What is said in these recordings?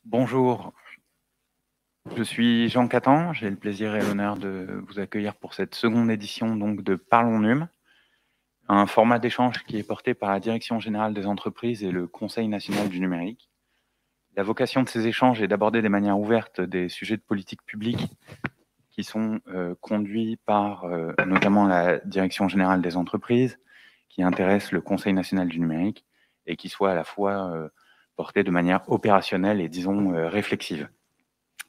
Bonjour, je suis Jean Catan, j'ai le plaisir et l'honneur de vous accueillir pour cette seconde édition donc, de Parlons NUM, un format d'échange qui est porté par la Direction Générale des Entreprises et le Conseil National du Numérique. La vocation de ces échanges est d'aborder de manière ouverte des sujets de politique publique qui sont conduits par notamment la Direction Générale des Entreprises, qui intéressent le Conseil National du Numérique et qui soient à la fois portés de manière opérationnelle et, disons, réflexive.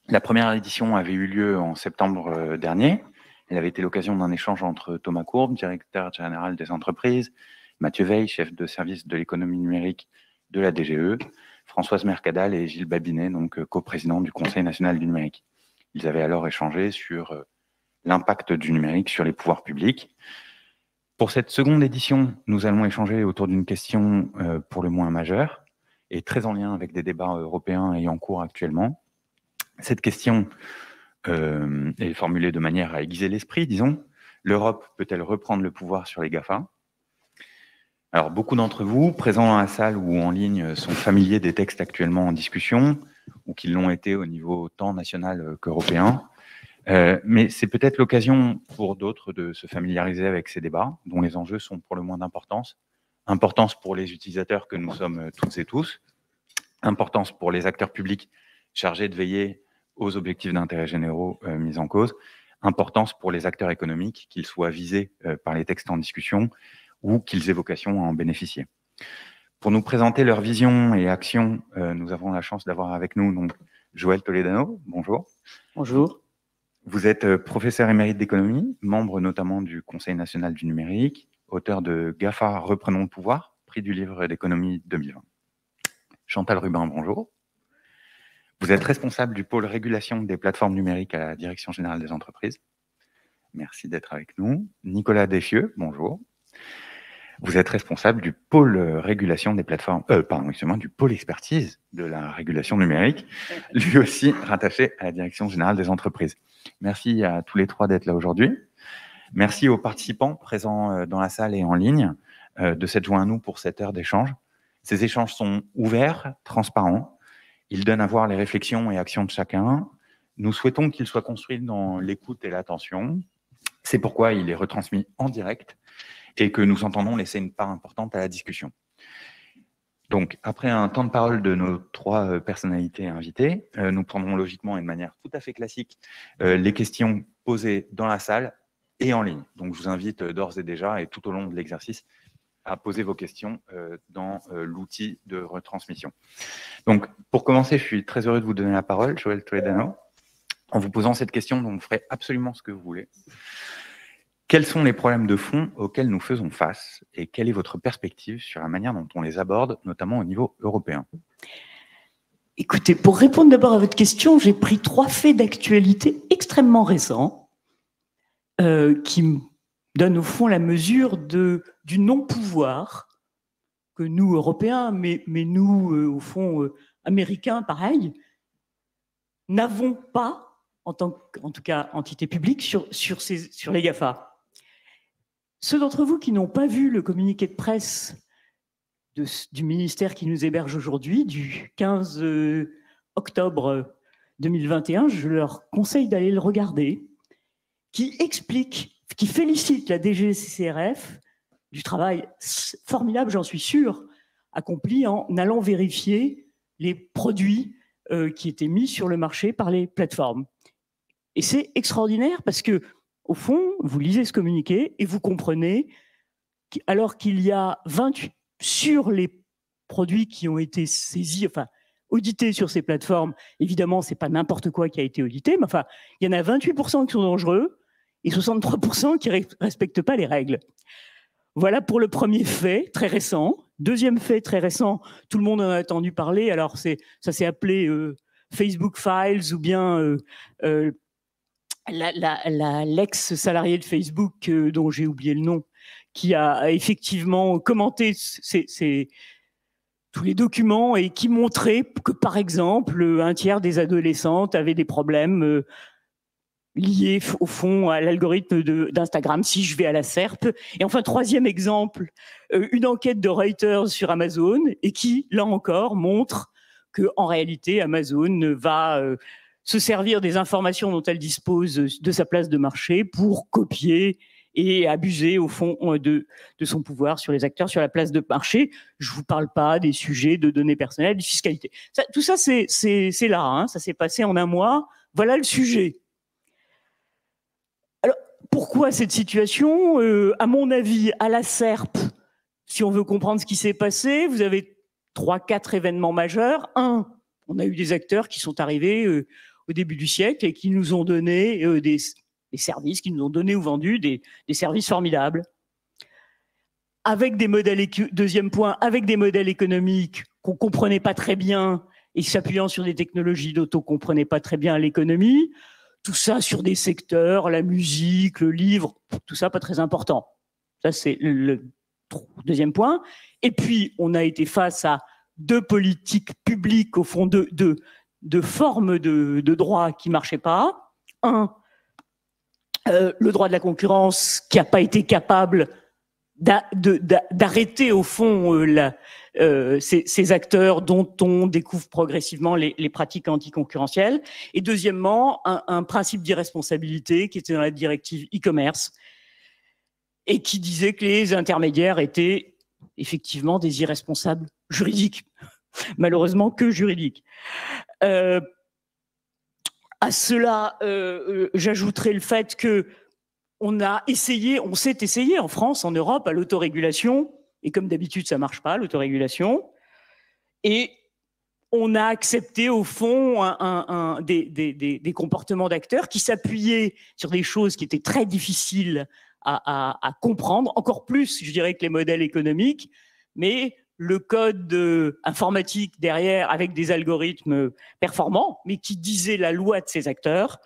La première édition avait eu lieu en septembre dernier. Elle avait été l'occasion d'un échange entre Thomas Courbe, directeur général des entreprises, Mathieu Veil, chef de service de l'économie numérique de la DGE, Françoise Mercadal et Gilles Babinet, donc coprésident du Conseil national du numérique. Ils avaient alors échangé sur l'impact du numérique sur les pouvoirs publics. Pour cette seconde édition, nous allons échanger autour d'une question pour le moins majeure et très en lien avec des débats européens ayant cours actuellement. Cette question est formulée de manière à aiguiser l'esprit, disons. L'Europe peut-elle reprendre le pouvoir sur les GAFA? Alors, beaucoup d'entre vous, présents dans la salle ou en ligne, sont familiers des textes actuellement en discussion, ou qui l'ont été au niveau tant national qu'européen. Mais c'est peut-être l'occasion pour d'autres de se familiariser avec ces débats, dont les enjeux sont pour le moins d'importance. Importance pour les utilisateurs que nous sommes toutes et tous, importance pour les acteurs publics chargés de veiller aux objectifs d'intérêt généraux mis en cause, importance pour les acteurs économiques, qu'ils soient visés par les textes en discussion ou qu'ils aient vocation à en bénéficier. Pour nous présenter leur vision et action, nous avons la chance d'avoir avec nous donc, Joël Toledano. Bonjour. Bonjour. Vous êtes professeur émérite d'économie, membre notamment du Conseil national du numérique, auteur de GAFA Reprenons le pouvoir, prix du livre d'économie 2020. Chantal Rubin, bonjour. Vous êtes responsable du pôle régulation des plateformes numériques à la Direction générale des entreprises. Merci d'être avec nous. Nicolas Desfieux, bonjour. Vous êtes responsable du pôle régulation des plateformes, du pôle expertise de la régulation numérique, lui aussi rattaché à la Direction générale des entreprises. Merci à tous les trois d'être là aujourd'hui. Merci aux participants présents dans la salle et en ligne de s'être joints à nous pour cette heure d'échange. Ces échanges sont ouverts, transparents. Ils donnent à voir les réflexions et actions de chacun. Nous souhaitons qu'ils soient construits dans l'écoute et l'attention. C'est pourquoi il est retransmis en direct et que nous entendons laisser une part importante à la discussion. Donc, après un temps de parole de nos trois personnalités invitées, nous prendrons logiquement et de manière tout à fait classique les questions posées dans la salle et en ligne. Donc, je vous invite d'ores et déjà et tout au long de l'exercice à poser vos questions dans l'outil de retransmission. Donc, pour commencer, je suis très heureux de vous donner la parole, Joël Toledano. En vous posant cette question, vous ferez absolument ce que vous voulez. Quels sont les problèmes de fond auxquels nous faisons face et quelle est votre perspective sur la manière dont on les aborde, notamment au niveau européen? Écoutez, pour répondre d'abord à votre question, j'ai pris 3 faits d'actualité extrêmement récents qui me donnent au fond la mesure du non-pouvoir que nous, Européens, mais nous, au fond, Américains, pareil, n'avons pas, en tout cas entité publique, sur les GAFA. Ceux d'entre vous qui n'ont pas vu le communiqué de presse du ministère qui nous héberge aujourd'hui, du 15 octobre 2021, je leur conseille d'aller le regarder, qui explique, qui félicite la DGCCRF du travail formidable, j'en suis sûr, accompli en allant vérifier les produits qui étaient mis sur le marché par les plateformes. Et c'est extraordinaire parce que, au fond, vous lisez ce communiqué et vous comprenez qu'alors qu'il y a 28 sur les produits qui ont été saisis, enfin audités sur ces plateformes, évidemment, c'est pas n'importe quoi qui a été audité, mais enfin, il y en a 28% qui sont dangereux et 63% qui respectent pas les règles. Voilà pour le premier fait, très récent. Deuxième fait, très récent, tout le monde en a entendu parler, alors ça s'est appelé Facebook Files ou bien l'ex-salarié de Facebook, dont j'ai oublié le nom, qui a effectivement commenté tous les documents et qui montrait que, par exemple, un tiers des adolescentes avaient des problèmes liés, au fond, à l'algorithme d'Instagram, si je vais à la SERP. Et enfin, troisième exemple, une enquête de Reuters sur Amazon et qui, là encore, montre que en réalité, Amazon va se servir des informations dont elle dispose de sa place de marché pour copier et abuser au fond de son pouvoir sur les acteurs sur la place de marché. Je vous parle pas des sujets de données personnelles, de fiscalité. Tout ça, c'est là, hein, ça s'est passé en un mois. Voilà le sujet. Alors, pourquoi cette situation ? À mon avis, à la SERP, si on veut comprendre ce qui s'est passé, vous avez 3-4 événements majeurs. Un, on a eu des acteurs qui sont arrivés au début du siècle et qui nous ont donné des services, qui nous ont donné ou vendu des services formidables. Avec des modèles, deuxième point, avec des modèles économiques qu'on ne comprenait pas très bien et s'appuyant sur des technologies dont on ne comprenait pas très bien l'économie. Tout ça sur des secteurs, la musique, le livre, tout ça pas très important. Ça, c'est le deuxième point. Et puis, on a été face à deux politiques publiques, au fond, de formes de droit qui ne marchaient pas. Un, le droit de la concurrence qui n'a pas été capable d'arrêter, au fond, ces acteurs dont on découvre progressivement les pratiques anticoncurrentielles. Et deuxièmement, un principe d'irresponsabilité qui était dans la directive e-commerce et qui disait que les intermédiaires étaient effectivement des irresponsables juridiques, malheureusement que juridiques. À cela, j'ajouterai le fait que on s'est essayé en France, en Europe, à l'autorégulation, et comme d'habitude, ça ne marche pas, l'autorégulation, et on a accepté, au fond, des comportements d'acteurs qui s'appuyaient sur des choses qui étaient très difficiles à comprendre, encore plus, je dirais, que les modèles économiques, mais le code informatique derrière, avec des algorithmes performants, mais qui disaient la loi de ces acteurs.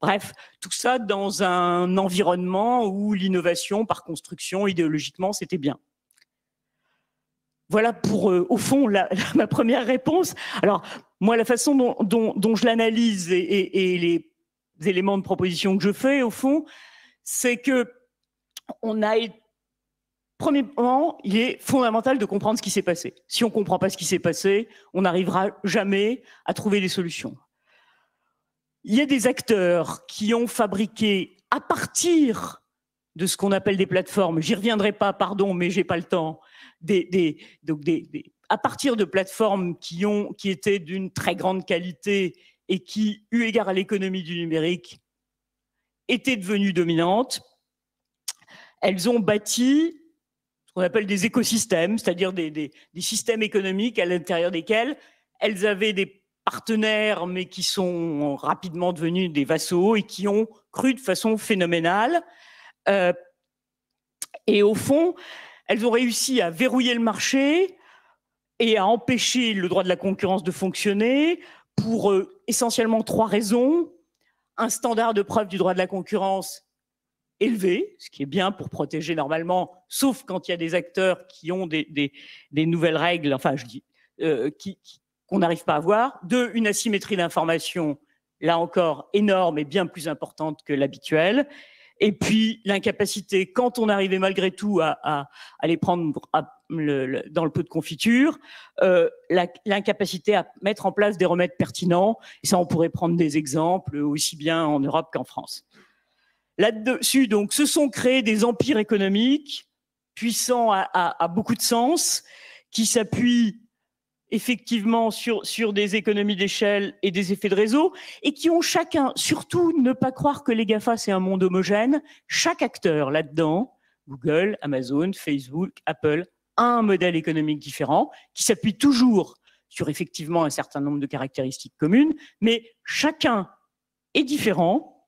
Bref, tout ça dans un environnement où l'innovation, par construction, idéologiquement, c'était bien. Voilà pour, au fond, ma première réponse. Alors, moi, la façon dont je l'analyse et les éléments de proposition que je fais, au fond, c'est que premièrement, il est fondamental de comprendre ce qui s'est passé. Si on ne comprend pas ce qui s'est passé, on n'arrivera jamais à trouver des solutions. Il y a des acteurs qui ont fabriqué, à partir de ce qu'on appelle des plateformes, j'y reviendrai pas, pardon, mais j'ai pas le temps, à partir de plateformes qui étaient d'une très grande qualité et qui, eu égard à l'économie du numérique, étaient devenues dominantes, elles ont bâti ce qu'on appelle des écosystèmes, c'est-à-dire des systèmes économiques à l'intérieur desquels elles avaient des partenaires, mais qui sont rapidement devenus des vassaux et qui ont cru de façon phénoménale. Et au fond, elles ont réussi à verrouiller le marché et à empêcher le droit de la concurrence de fonctionner pour essentiellement 3 raisons. Un standard de preuve du droit de la concurrence élevé, ce qui est bien pour protéger normalement, sauf quand il y a des acteurs qui ont des nouvelles règles, enfin je dis, qu'on n'arrive pas à voir. 2, une asymétrie d'information, là encore énorme et bien plus importante que l'habituel. Et puis l'incapacité, quand on arrivait malgré tout à les prendre dans le pot de confiture, l'incapacité à mettre en place des remèdes pertinents. Et ça, on pourrait prendre des exemples aussi bien en Europe qu'en France. Là-dessus, donc, se sont créés des empires économiques puissants à beaucoup de sens, qui s'appuient effectivement sur des économies d'échelle et des effets de réseau, et qui ont chacun, surtout ne pas croire que les GAFA c'est un monde homogène, chaque acteur là-dedans, Google, Amazon, Facebook, Apple, a un modèle économique différent, qui s'appuie toujours sur effectivement un certain nombre de caractéristiques communes, mais chacun est différent,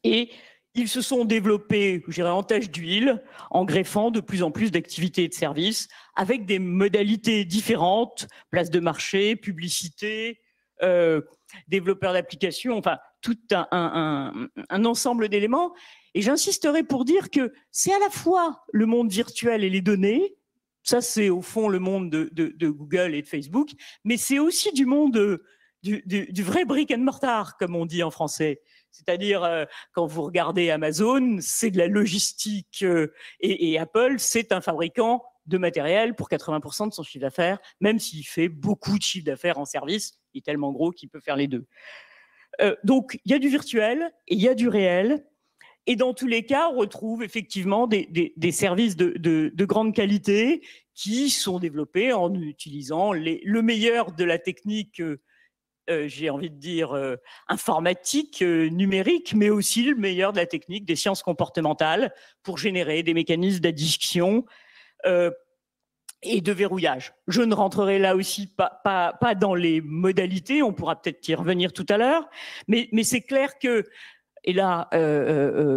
et ils se sont développés, je dirais, en tache d'huile, en greffant de plus en plus d'activités et de services, avec des modalités différentes, place de marché, publicité, développeurs d'applications, enfin, tout un ensemble d'éléments. Et j'insisterai pour dire que c'est à la fois le monde virtuel et les données, ça c'est au fond le monde de Google et de Facebook, mais c'est aussi du monde du vrai brick and mortar, comme on dit en français. C'est-à-dire, quand vous regardez Amazon, c'est de la logistique et Apple, c'est un fabricant de matériel pour 80% de son chiffre d'affaires, même s'il fait beaucoup de chiffre d'affaires en service, il est tellement gros qu'il peut faire les deux. Donc, il y a du virtuel et il y a du réel. Et dans tous les cas, on retrouve effectivement des services de grande qualité qui sont développés en utilisant le meilleur de la technique, j'ai envie de dire, informatique, numérique, mais aussi le meilleur de la technique des sciences comportementales pour générer des mécanismes d'addiction et de verrouillage. Je ne rentrerai là aussi pas dans les modalités, on pourra peut-être y revenir tout à l'heure, mais c'est clair que, et là,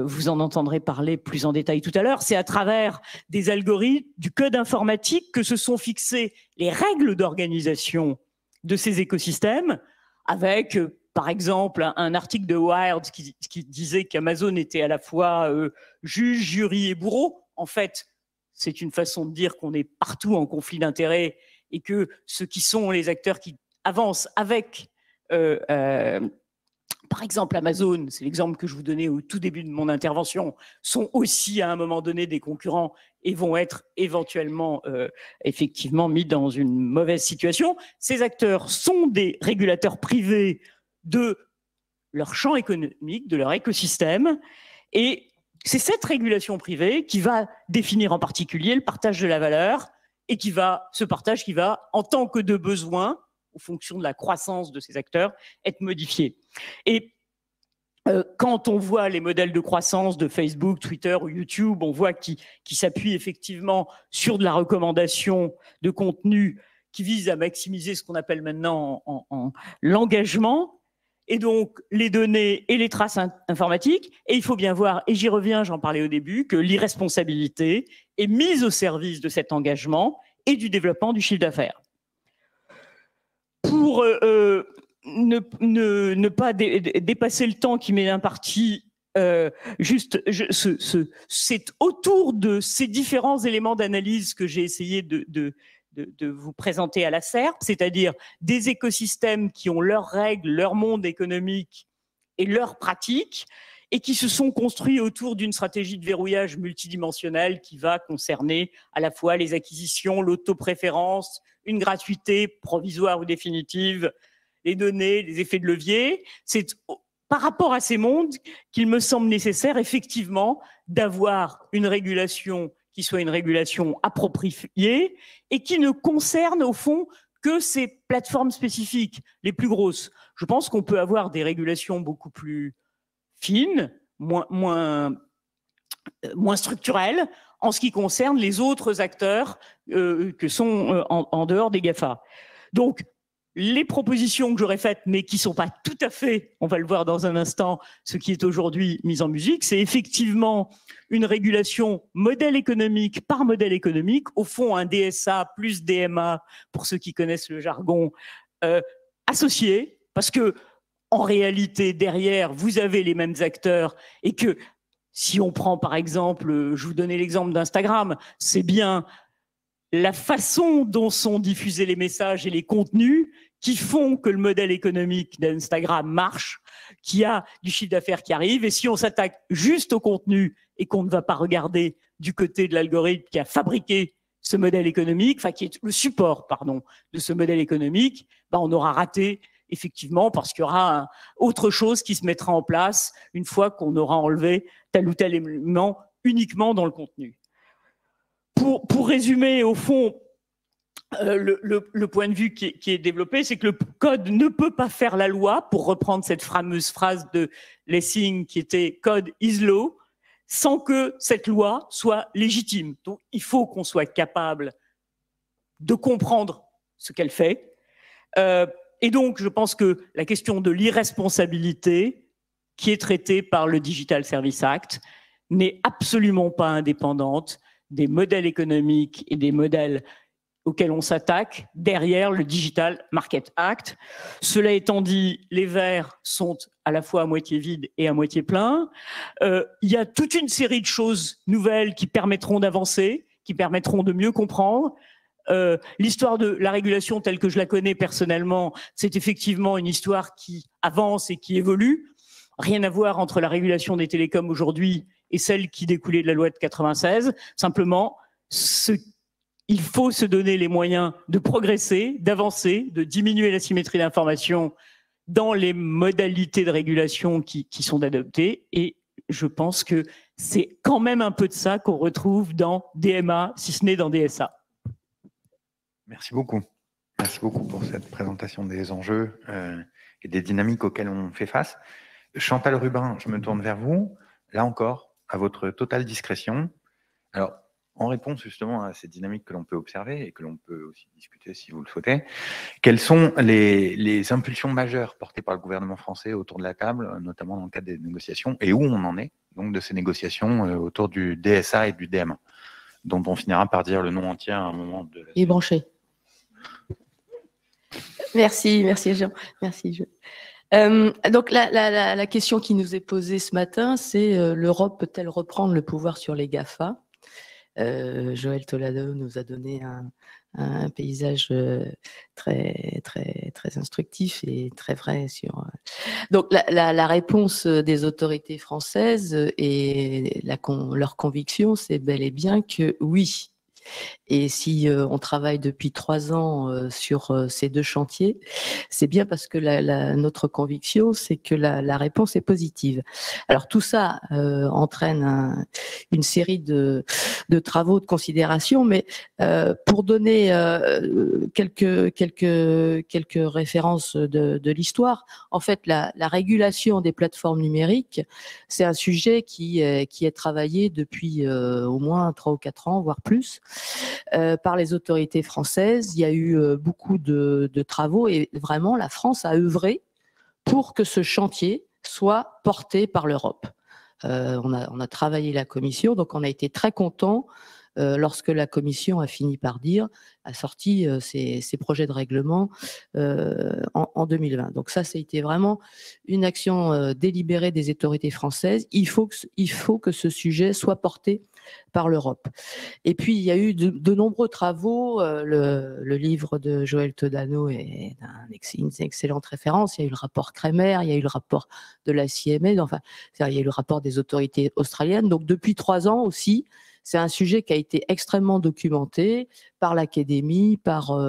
vous en entendrez parler plus en détail tout à l'heure, c'est à travers des algorithmes, du code informatique que se sont fixées les règles d'organisation de ces écosystèmes, avec, par exemple, un article de Wired qui disait qu'Amazon était à la fois juge, jury et bourreau. En fait, c'est une façon de dire qu'on est partout en conflit d'intérêts et que ceux qui sont les acteurs qui avancent avec... par exemple, Amazon, c'est l'exemple que je vous donnais au tout début de mon intervention, sont aussi à un moment donné des concurrents et vont être éventuellement effectivement mis dans une mauvaise situation. Ces acteurs sont des régulateurs privés de leur champ économique, de leur écosystème, et c'est cette régulation privée qui va définir en particulier le partage de la valeur et ce partage qui va, en tant que de besoin, en fonction de la croissance de ces acteurs, être modifié. Et quand on voit les modèles de croissance de Facebook, Twitter ou YouTube, on voit qu'ils s'appuient effectivement sur de la recommandation de contenu qui vise à maximiser ce qu'on appelle maintenant l'engagement, et donc les données et les traces informatiques. Et il faut bien voir, et j'y reviens, j'en parlais au début, que l'irresponsabilité est mise au service de cet engagement et du développement du chiffre d'affaires. Pour ne pas dépasser le temps qui m'est imparti, c'est autour de ces différents éléments d'analyse que j'ai essayé de vous présenter à la SERP, c'est-à-dire des écosystèmes qui ont leurs règles, leur monde économique et leurs pratiques, et qui se sont construits autour d'une stratégie de verrouillage multidimensionnelle qui va concerner à la fois les acquisitions, l'autopréférence, une gratuité provisoire ou définitive, les données, les effets de levier. C'est par rapport à ces mondes qu'il me semble nécessaire effectivement d'avoir une régulation qui soit une régulation appropriée et qui ne concerne au fond que ces plateformes spécifiques, les plus grosses. Je pense qu'on peut avoir des régulations beaucoup plus fines, moins structurelles, en ce qui concerne les autres acteurs que sont en dehors des GAFA. Donc, les propositions que j'aurais faites, mais qui ne sont pas tout à fait, on va le voir dans un instant, ce qui est aujourd'hui mis en musique, c'est effectivement une régulation modèle économique par modèle économique, au fond un DSA plus DMA, pour ceux qui connaissent le jargon, associé, parce que en réalité, derrière, vous avez les mêmes acteurs et que si on prend par exemple, je vous donnais l'exemple d'Instagram, c'est bien la façon dont sont diffusés les messages et les contenus qui font que le modèle économique d'Instagram marche, qu'il y a du chiffre d'affaires qui arrive. Et si on s'attaque juste au contenu et qu'on ne va pas regarder du côté de l'algorithme qui a fabriqué ce modèle économique, enfin qui est le support, pardon, de ce modèle économique, ben on aura raté effectivement parce qu'il y aura autre chose qui se mettra en place une fois qu'on aura enlevé tel ou tel élément uniquement dans le contenu. Pour résumer, au fond, le point de vue qui est développé, c'est que le code ne peut pas faire la loi, pour reprendre cette fameuse phrase de Lessing qui était « code is law », sans que cette loi soit légitime. Donc, il faut qu'on soit capable de comprendre ce qu'elle fait. Et donc, je pense que la question de l'irresponsabilité, qui est traitée par le Digital Services Act, n'est absolument pas indépendante des modèles économiques et des modèles auxquels on s'attaque derrière le Digital Market Act. Cela étant dit, les verres sont à la fois à moitié vides et à moitié pleins. Il y a toute une série de choses nouvelles qui permettront d'avancer, qui permettront de mieux comprendre. L'histoire de la régulation telle que je la connais personnellement, c'est effectivement une histoire qui avance et qui évolue. Rien à voir entre la régulation des télécoms aujourd'hui et celle qui découlait de la loi de 96. Simplement, ce il faut se donner les moyens de progresser, d'avancer, de diminuer la symétrie d'information dans les modalités de régulation qui sont adoptées. Et je pense que c'est quand même un peu de ça qu'on retrouve dans DMA, si ce n'est dans DSA. Merci beaucoup. Merci beaucoup pour cette présentation des enjeux et des dynamiques auxquelles on fait face. Chantal Rubin, je me tourne vers vous. Là encore, à votre totale discrétion. Alors, en réponse justement à ces dynamiques que l'on peut observer et que l'on peut aussi discuter si vous le souhaitez, quelles sont les impulsions majeures portées par le gouvernement français autour de la table, notamment dans le cadre des négociations, et où on en est donc de ces négociations autour du DSA et du DMA, dont on finira par dire le nom entier à un moment de la... Il est branché. Merci Jean. Merci Jean. Donc la question qui nous est posée ce matin, c'est l'Europe peut-elle reprendre le pouvoir sur les GAFA? Joël Tolado nous a donné un paysage très instructif et très vrai sur. Donc la réponse des autorités françaises et leur conviction, c'est bel et bien que oui. Et si on travaille depuis 3 ans sur ces 2 chantiers, c'est bien parce que notre conviction, c'est que la réponse est positive. Alors tout ça entraîne une série de travaux, de considérations, mais pour donner quelques références de l'histoire, en fait, la régulation des plateformes numériques, c'est un sujet qui est travaillé depuis au moins 3 ou 4 ans, voire plus. Par les autorités françaises. Il y a eu beaucoup de travaux et vraiment la France a œuvré pour que ce chantier soit porté par l'Europe. On a travaillé la commission, donc on a été très contents lorsque la commission a fini par a sorti ses projets de règlement en 2020. Donc ça a été vraiment une action délibérée des autorités françaises. Il faut que ce sujet soit porté par l'Europe. Et puis, il y a eu de nombreux travaux. Le livre de Joël Todano est une excellente référence. Il y a eu le rapport Kremer, il y a eu le rapport de la CMA, enfin, il y a eu le rapport des autorités australiennes. Donc, depuis 3 ans aussi, c'est un sujet qui a été extrêmement documenté par l'Académie, par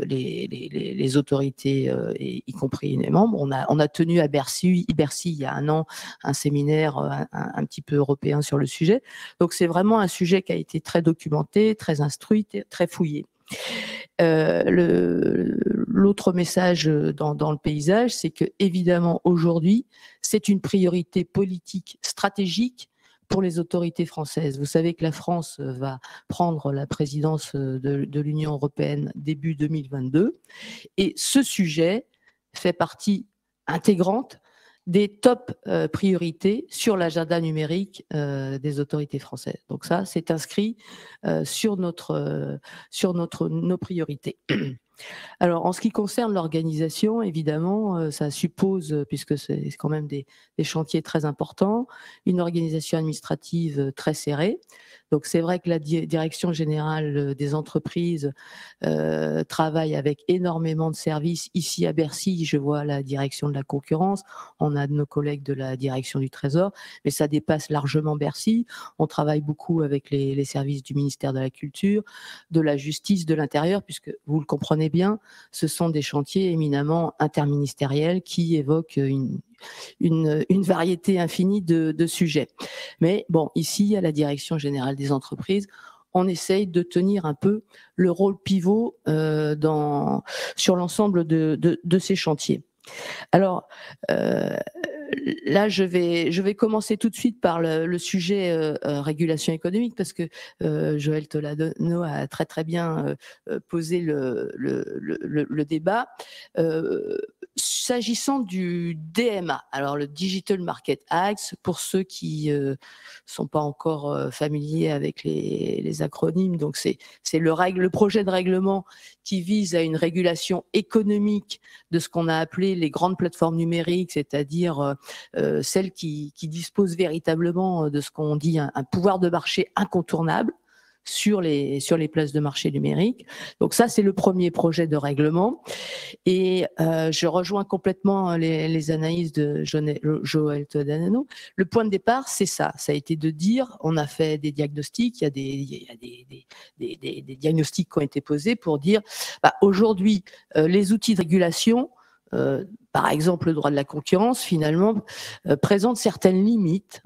les autorités, y compris les membres. On a tenu à Bercy il y a 1 an un séminaire un petit peu européen sur le sujet. Donc c'est vraiment un sujet qui a été très documenté, très instruit, très fouillé. L'autre message dans le paysage, c'est que évidemment aujourd'hui, c'est une priorité politique stratégique pour les autorités françaises. Vous savez que la France va prendre la présidence de l'Union européenne début 2022 et ce sujet fait partie intégrante des top priorités sur l'agenda numérique des autorités françaises. Donc ça, c'est inscrit sur nos priorités. Alors, en ce qui concerne l'organisation, évidemment, ça suppose, puisque c'est quand même des chantiers très importants, une organisation administrative très serrée. Donc, c'est vrai que la direction générale des entreprises travaille avec énormément de services. Ici, à Bercy, je vois la direction de la concurrence, on a nos collègues de la direction du Trésor, mais ça dépasse largement Bercy. On travaille beaucoup avec les services du ministère de la Culture, de la Justice, de l'Intérieur, puisque vous le comprenez bien, ce sont des chantiers éminemment interministériels qui évoquent une variété infinie de sujets. Mais bon, ici, à la Direction générale des entreprises, on essaye de tenir un peu le rôle pivot sur l'ensemble de ces chantiers. Alors, là, je vais commencer tout de suite par le sujet régulation économique parce que Joël Tolado a très bien posé le débat. S'agissant du DMA, alors le Digital Market Act, pour ceux qui sont pas encore familiers avec les acronymes, donc c'est le projet de règlement qui vise à une régulation économique de ce qu'on a appelé les grandes plateformes numériques, c'est-à-dire celles qui disposent véritablement de ce qu'on dit un pouvoir de marché incontournable sur les places de marché numérique. Donc ça, c'est le premier projet de règlement. Et je rejoins complètement les analyses de Joël Toledano. Le point de départ, c'est ça. Ça a été de dire, on a fait des diagnostics, il y a des diagnostics qui ont été posés pour dire, aujourd'hui, les outils de régulation, par exemple le droit de la concurrence, finalement, présente certaines limites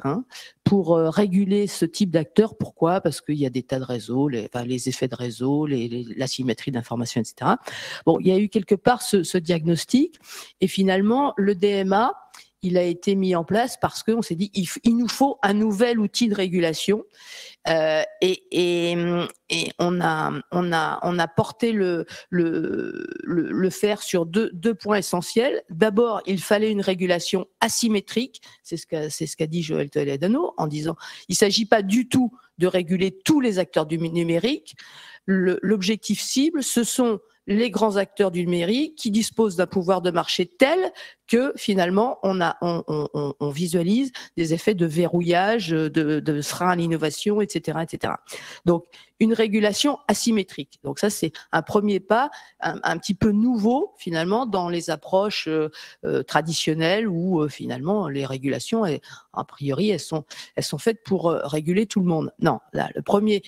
pour réguler ce type d'acteurs. Pourquoi? Parce qu'il y a des tas de réseaux, les effets de réseau, l'asymétrie d'information, etc. Bon, il y a eu quelque part ce diagnostic, et finalement, le DMA, il a été mis en place parce qu'on s'est dit il nous faut un nouvel outil de régulation, et on a porté le fer sur deux points essentiels. D'abord, il fallait une régulation asymétrique, c'est ce qu'a dit Joël Toledano, en disant il s'agit pas du tout de réguler tous les acteurs du numérique. L'objectif cible, ce sont les grands acteurs du numérique qui disposent d'un pouvoir de marché tel que finalement on visualise des effets de verrouillage, de frein à l'innovation, etc., etc. Donc une régulation asymétrique. Donc ça, c'est un premier pas, un petit peu nouveau finalement dans les approches traditionnelles où finalement les régulations, a priori, elles sont faites pour réguler tout le monde. Non, là, le premier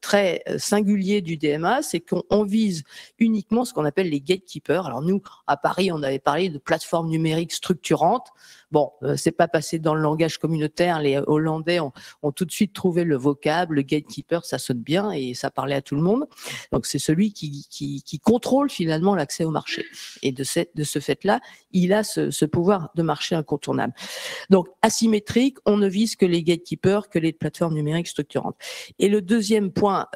trait singulier du DMA, c'est qu'on vise uniquement ce qu'on appelle les gatekeepers. Alors nous, à Paris, on avait parlé de plateformes numériques structurantes. Bon, c'est pas passé dans le langage communautaire. Les Hollandais ont tout de suite trouvé le vocable, le gatekeeper, ça sonne bien et ça parlait à tout le monde. Donc c'est celui qui contrôle finalement l'accès au marché. Et de ce fait-là, il a ce pouvoir de marché incontournable. Donc asymétrique, on ne vise que les gatekeepers, que les plateformes numériques structurantes. Et le deuxième point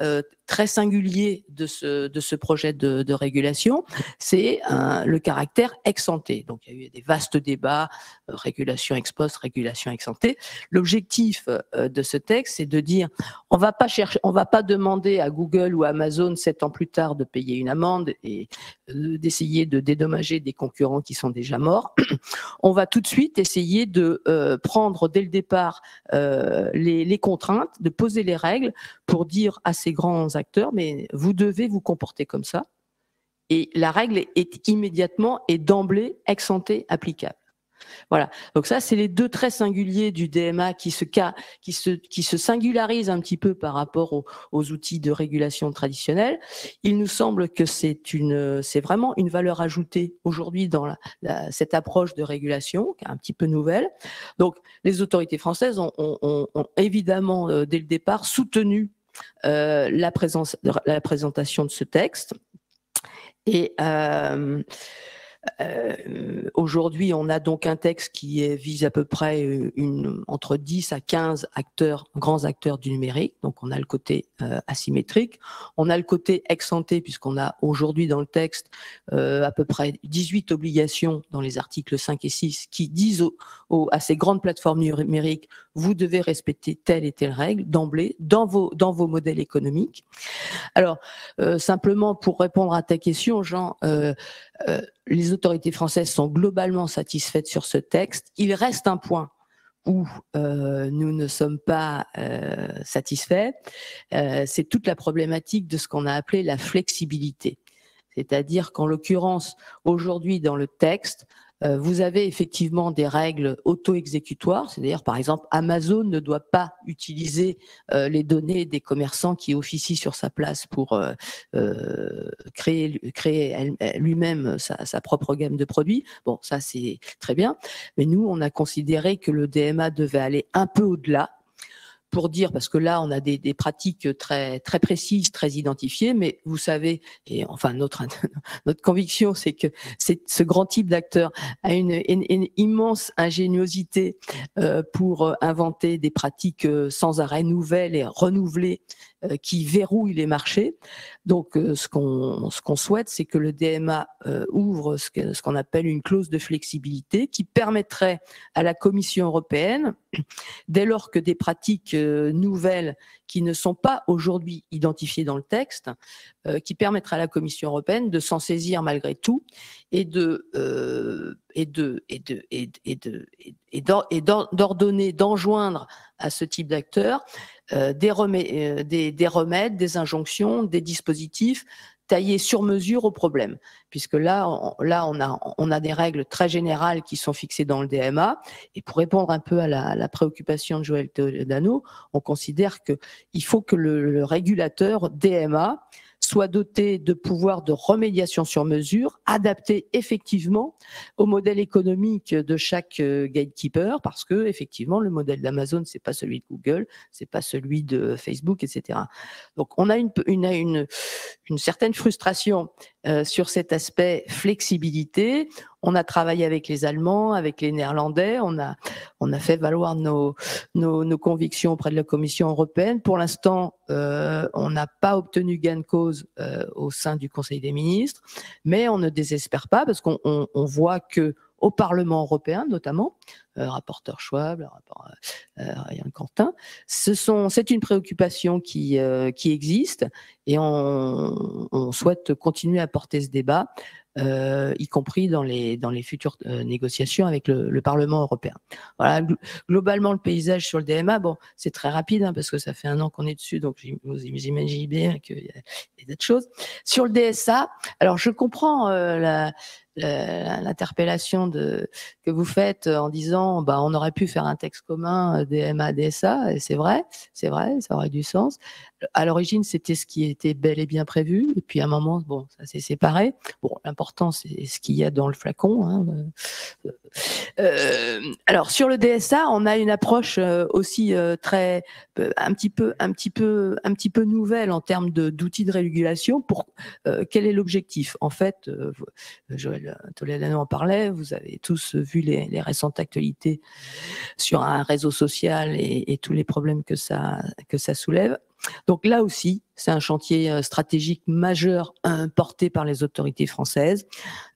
très singulier de ce projet de régulation, c'est le caractère ex ante. Donc il y a eu des vastes débats, régulation ex post, régulation ex ante. L'objectif de ce texte, c'est de dire on va pas demander à Google ou à Amazon 7 ans plus tard de payer une amende et d'essayer de dédommager des concurrents qui sont déjà morts. On va tout de suite essayer de prendre dès le départ les contraintes, de poser les règles pour dire à ces grands acteurs, mais vous devez vous comporter comme ça. Et la règle est immédiatement et d'emblée ex ante applicable. Voilà. Donc ça, c'est les deux traits singuliers du DMA qui se singularisent un petit peu par rapport aux outils de régulation traditionnels. Il nous semble que c'est vraiment une valeur ajoutée aujourd'hui dans cette approche de régulation, qui est un petit peu nouvelle. Donc, les autorités françaises ont évidemment, dès le départ, soutenu la présentation de ce texte. Et aujourd'hui, on a donc un texte qui vise à peu près entre 10 à 15 grands acteurs du numérique. Donc, on a le côté asymétrique. On a le côté ex ante, puisqu'on a aujourd'hui dans le texte à peu près 18 obligations dans les articles 5 et 6 qui disent à ces grandes plateformes numériques, vous devez respecter telle et telle règle d'emblée dans vos modèles économiques. Alors, simplement pour répondre à ta question, Jean, les autorités françaises sont globalement satisfaites sur ce texte. Il reste un point où nous ne sommes pas satisfaits, c'est toute la problématique de ce qu'on a appelé la flexibilité. C'est-à-dire qu'en l'occurrence, aujourd'hui dans le texte, vous avez effectivement des règles auto-exécutoires, c'est-à-dire par exemple Amazon ne doit pas utiliser les données des commerçants qui officient sur sa place pour créer lui-même sa propre gamme de produits. Bon, ça c'est très bien, mais nous on a considéré que le DMA devait aller un peu au-delà, pour dire, parce que là, on a des pratiques très, très précises, très identifiées, mais vous savez, et enfin, notre conviction, c'est que ce grand type d'acteur a une immense ingéniosité pour inventer des pratiques sans arrêt nouvelles et renouvelées qui verrouillent les marchés. Donc, ce qu'on souhaite, c'est que le DMA ouvre ce qu'on appelle une clause de flexibilité qui permettrait à la Commission européenne, dès lors que des pratiques nouvelles qui ne sont pas aujourd'hui identifiées dans le texte, qui permettra à la Commission européenne de s'en saisir malgré tout et d'ordonner, d'enjoindre à ce type d'acteurs des remèdes, des injonctions, des dispositifs taillé sur mesure au problème, puisque là on a des règles très générales qui sont fixées dans le DMA, et pour répondre un peu à la préoccupation de Joël Toledano, on considère qu'il faut que le régulateur DMA soit doté de pouvoirs de remédiation sur mesure, adaptés effectivement au modèle économique de chaque gatekeeper, parce que effectivement le modèle d'Amazon c'est pas celui de Google, c'est pas celui de Facebook, etc. Donc on a une certaine frustration sur cet aspect flexibilité. On a travaillé avec les Allemands, avec les Néerlandais, on a fait valoir nos convictions auprès de la Commission européenne. Pour l'instant, on n'a pas obtenu gain de cause au sein du Conseil des ministres, mais on ne désespère pas parce qu'on voit que au Parlement européen, notamment, rapporteur Schwab, rapport Ryan Quentin, c'est une préoccupation qui existe et on souhaite continuer à porter ce débat, y compris dans les futures négociations avec le Parlement européen. Voilà, globalement le paysage sur le DMA, bon, c'est très rapide hein, parce que ça fait 1 an qu'on est dessus, donc vous imaginez bien qu'il y a d'autres choses. Sur le DSA, alors je comprends l'interpellation que vous faites en disant bah on aurait pu faire un texte commun DMA DSA, et c'est vrai, ça aurait du sens. À l'origine, c'était ce qui était bel et bien prévu, et puis à un moment, bon, ça s'est séparé. Bon, l'important c'est ce qu'il y a dans le flacon. Hein. Alors sur le DSA, on a une approche aussi très un petit peu nouvelle en termes d'outils de régulation. Pour quel est l'objectif? En fait, Joël Toledano en parlait. Vous avez tous vu les récentes actualités sur un réseau social et tous les problèmes que ça soulève. Donc là aussi, c'est un chantier stratégique majeur porté par les autorités françaises.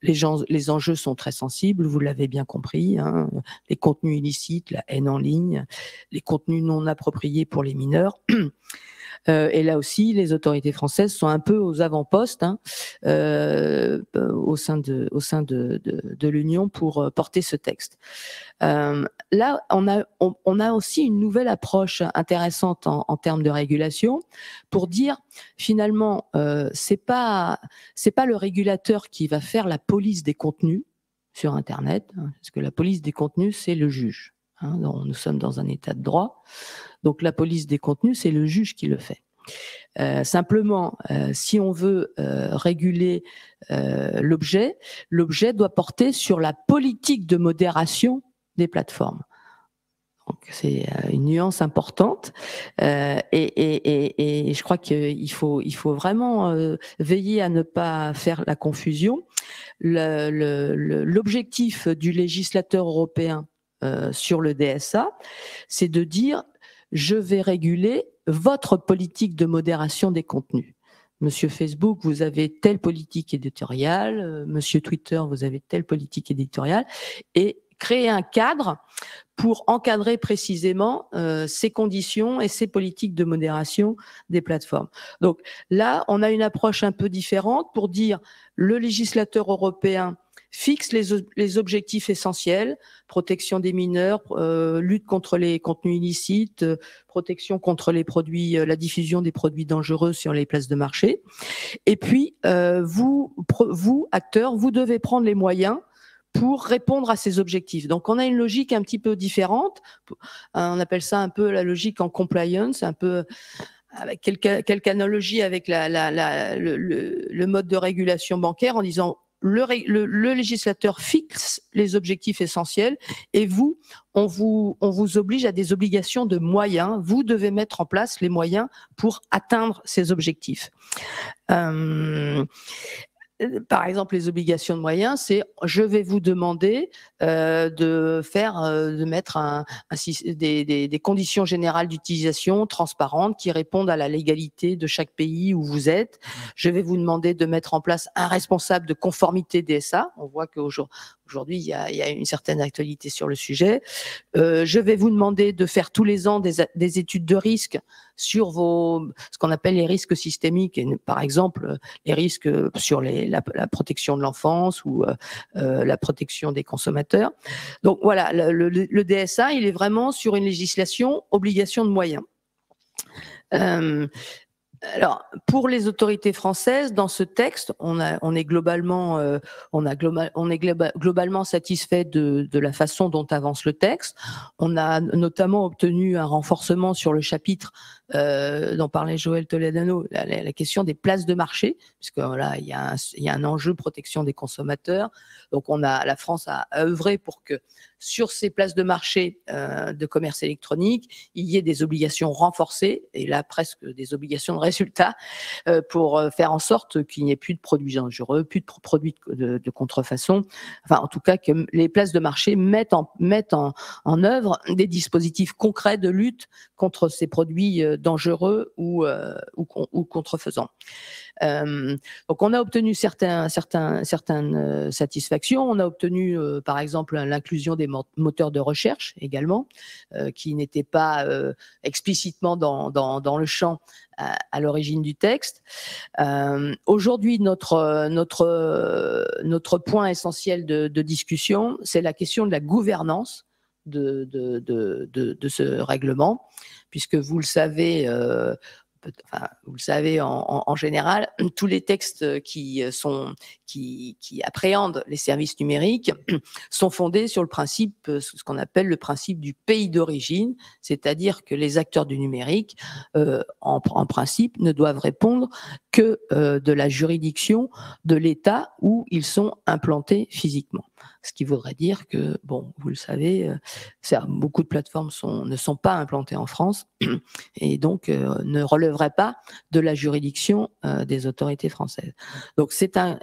Les enjeux sont très sensibles, vous l'avez bien compris, hein, les contenus illicites, la haine en ligne, les contenus non appropriés pour les mineurs. Et là aussi, les autorités françaises sont un peu aux avant-postes hein, au sein de l'Union pour porter ce texte. Là, on a aussi une nouvelle approche intéressante en termes de régulation pour dire finalement, c'est pas le régulateur qui va faire la police des contenus sur Internet, hein, parce que la police des contenus, c'est le juge. Hein, nous sommes dans un état de droit. Donc la police des contenus, c'est le juge qui le fait. Simplement, si on veut réguler l'objet doit porter sur la politique de modération des plateformes. Donc c'est une nuance importante et je crois qu'il faut vraiment veiller à ne pas faire la confusion. L'objectif du législateur européen sur le DSA, c'est de dire je vais réguler votre politique de modération des contenus. Monsieur Facebook, vous avez telle politique éditoriale, Monsieur Twitter, vous avez telle politique éditoriale, et créer un cadre pour encadrer précisément ces conditions et ces politiques de modération des plateformes. Donc là, on a une approche un peu différente pour dire le législateur européen fixe les objectifs essentiels, protection des mineurs, lutte contre les contenus illicites, protection contre les produits, la diffusion des produits dangereux sur les places de marché. Et puis, vous, acteurs, vous devez prendre les moyens pour répondre à ces objectifs. Donc, on a une logique un petit peu différente. On appelle ça un peu la logique en compliance, un peu avec quelque analogie avec le mode de régulation bancaire en disant le législateur fixe les objectifs essentiels et on vous oblige à des obligations de moyens. Vous devez mettre en place les moyens pour atteindre ces objectifs. Par exemple, les obligations de moyens, c'est je vais vous demander de mettre des conditions générales d'utilisation transparentes qui répondent à la légalité de chaque pays où vous êtes. Je vais vous demander de mettre en place un responsable de conformité DSA. On voit qu'aujourd'hui, il y a une certaine actualité sur le sujet. Je vais vous demander de faire tous les ans des études de risque sur ce qu'on appelle les risques systémiques, et par exemple les risques sur la protection de l'enfance ou la protection des consommateurs. Donc voilà, le DSA, il est vraiment sur une législation obligation de moyens. Alors, pour les autorités françaises, dans ce texte, on est globalement satisfait de la façon dont avance le texte. On a notamment obtenu un renforcement sur le chapitre dont parlait Joël Toledano, la question des places de marché, puisque là, il y a un enjeu protection des consommateurs. Donc, la France a œuvré pour que sur ces places de marché de commerce électronique, il y ait des obligations renforcées, et là presque des obligations de résultat, pour faire en sorte qu'il n'y ait plus de produits dangereux, plus de produits de contrefaçon. Enfin, en tout cas, que les places de marché mettent en œuvre des dispositifs concrets de lutte contre ces produits dangereux ou contrefaisants. Donc, on a obtenu certaines satisfactions. On a obtenu, par exemple, l'inclusion des moteurs de recherche également, qui n'étaient pas explicitement dans le champ à l'origine du texte. Aujourd'hui, notre point essentiel de discussion, c'est la question de la gouvernance de ce règlement, puisque vous le savez, en général, tous les textes qui appréhendent les services numériques sont fondés sur le principe, ce qu'on appelle le principe du pays d'origine, c'est-à-dire que les acteurs du numérique, en principe, ne doivent répondre que de la juridiction de l'État où ils sont implantés physiquement. Ce qui voudrait dire que, bon, vous le savez, beaucoup de plateformes ne sont pas implantées en France et donc ne relèveraient pas de la juridiction des autorités françaises. Donc c'est un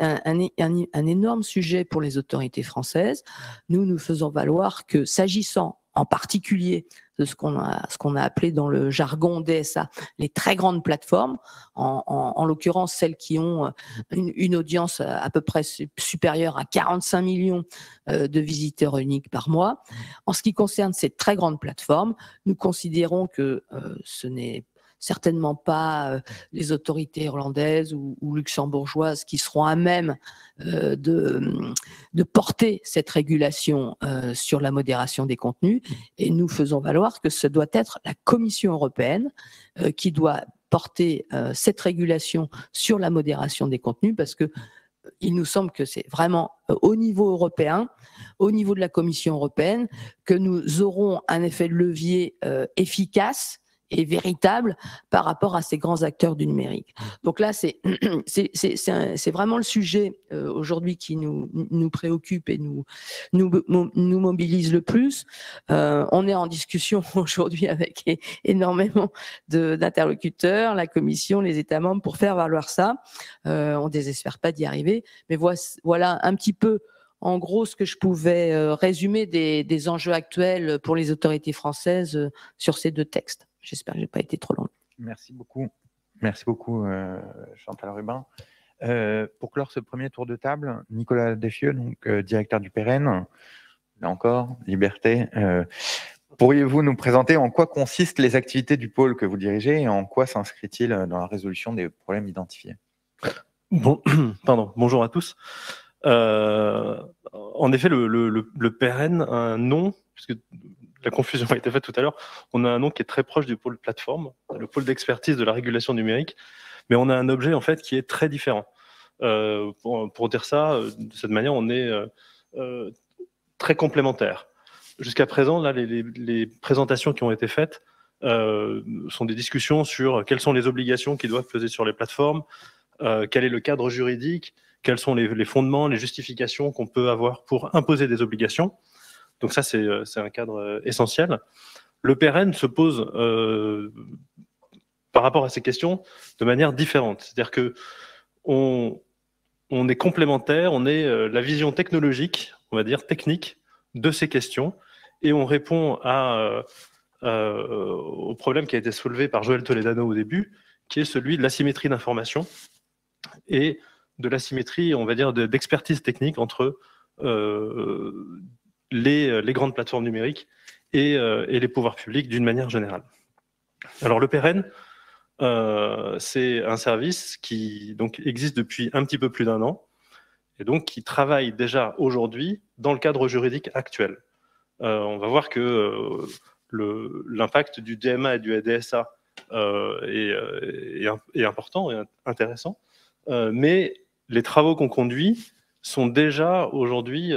énorme sujet pour les autorités françaises. Nous faisons valoir que, s'agissant en particulier de ce qu'on a appelé dans le jargon DSA les très grandes plateformes, en l'occurrence celles qui ont une audience à peu près supérieure à 45 millions de visiteurs uniques par mois. En ce qui concerne ces très grandes plateformes, nous considérons que ce n'est certainement pas les autorités irlandaises ou luxembourgeoises qui seront à même de porter cette régulation sur la modération des contenus, et nous faisons valoir que ce doit être la Commission européenne qui doit porter cette régulation sur la modération des contenus, parce que il nous semble que c'est vraiment au niveau européen, au niveau de la Commission européenne, que nous aurons un effet de levier efficace et véritable par rapport à ces grands acteurs du numérique. Donc là, c'est vraiment le sujet aujourd'hui qui nous préoccupe et nous mobilise le plus. On est en discussion aujourd'hui avec énormément d'interlocuteurs, la Commission, les États membres, pour faire valoir ça. On ne désespère pas d'y arriver, mais voilà un petit peu en gros ce que je pouvais résumer des enjeux actuels pour les autorités françaises sur ces deux textes. J'espère que je n'ai pas été trop long. Merci beaucoup. Merci beaucoup, Chantal Rubin. Pour clore ce premier tour de table, Nicolas Desfieux, donc, directeur du PEREN, là encore, Liberté. Pourriez-vous nous présenter en quoi consistent les activités du pôle que vous dirigez et en quoi s'inscrit-il dans la résolution des problèmes identifiés? Bonjour à tous. En effet, le PEREN a un nom, puisque la confusion a été faite tout à l'heure, on a un nom qui est très proche du pôle plateforme, le pôle d'expertise de la régulation numérique, mais on a un objet en fait qui est très différent. Pour dire ça, de cette manière, on est très complémentaires. Jusqu'à présent, là, les présentations qui ont été faites sont des discussions sur quelles sont les obligations qui doivent peser sur les plateformes, quel est le cadre juridique, quels sont les fondements, les justifications qu'on peut avoir pour imposer des obligations. Donc ça, c'est un cadre essentiel. Le PEREN se pose par rapport à ces questions de manière différente. C'est-à-dire qu'on est complémentaires, on est la vision technologique, on va dire technique, de ces questions, et on répond au problème qui a été soulevé par Joël Toledano au début, qui est celui de l'asymétrie d'information et de l'asymétrie, on va dire, d'expertise technique entre les grandes plateformes numériques et les pouvoirs publics d'une manière générale. Alors le PEREN, c'est un service qui donc existe depuis un petit peu plus d'1 an et donc qui travaille déjà aujourd'hui dans le cadre juridique actuel. On va voir que l'impact du DMA et du DSA est important et intéressant. Mais les travaux qu'on conduit sont déjà aujourd'hui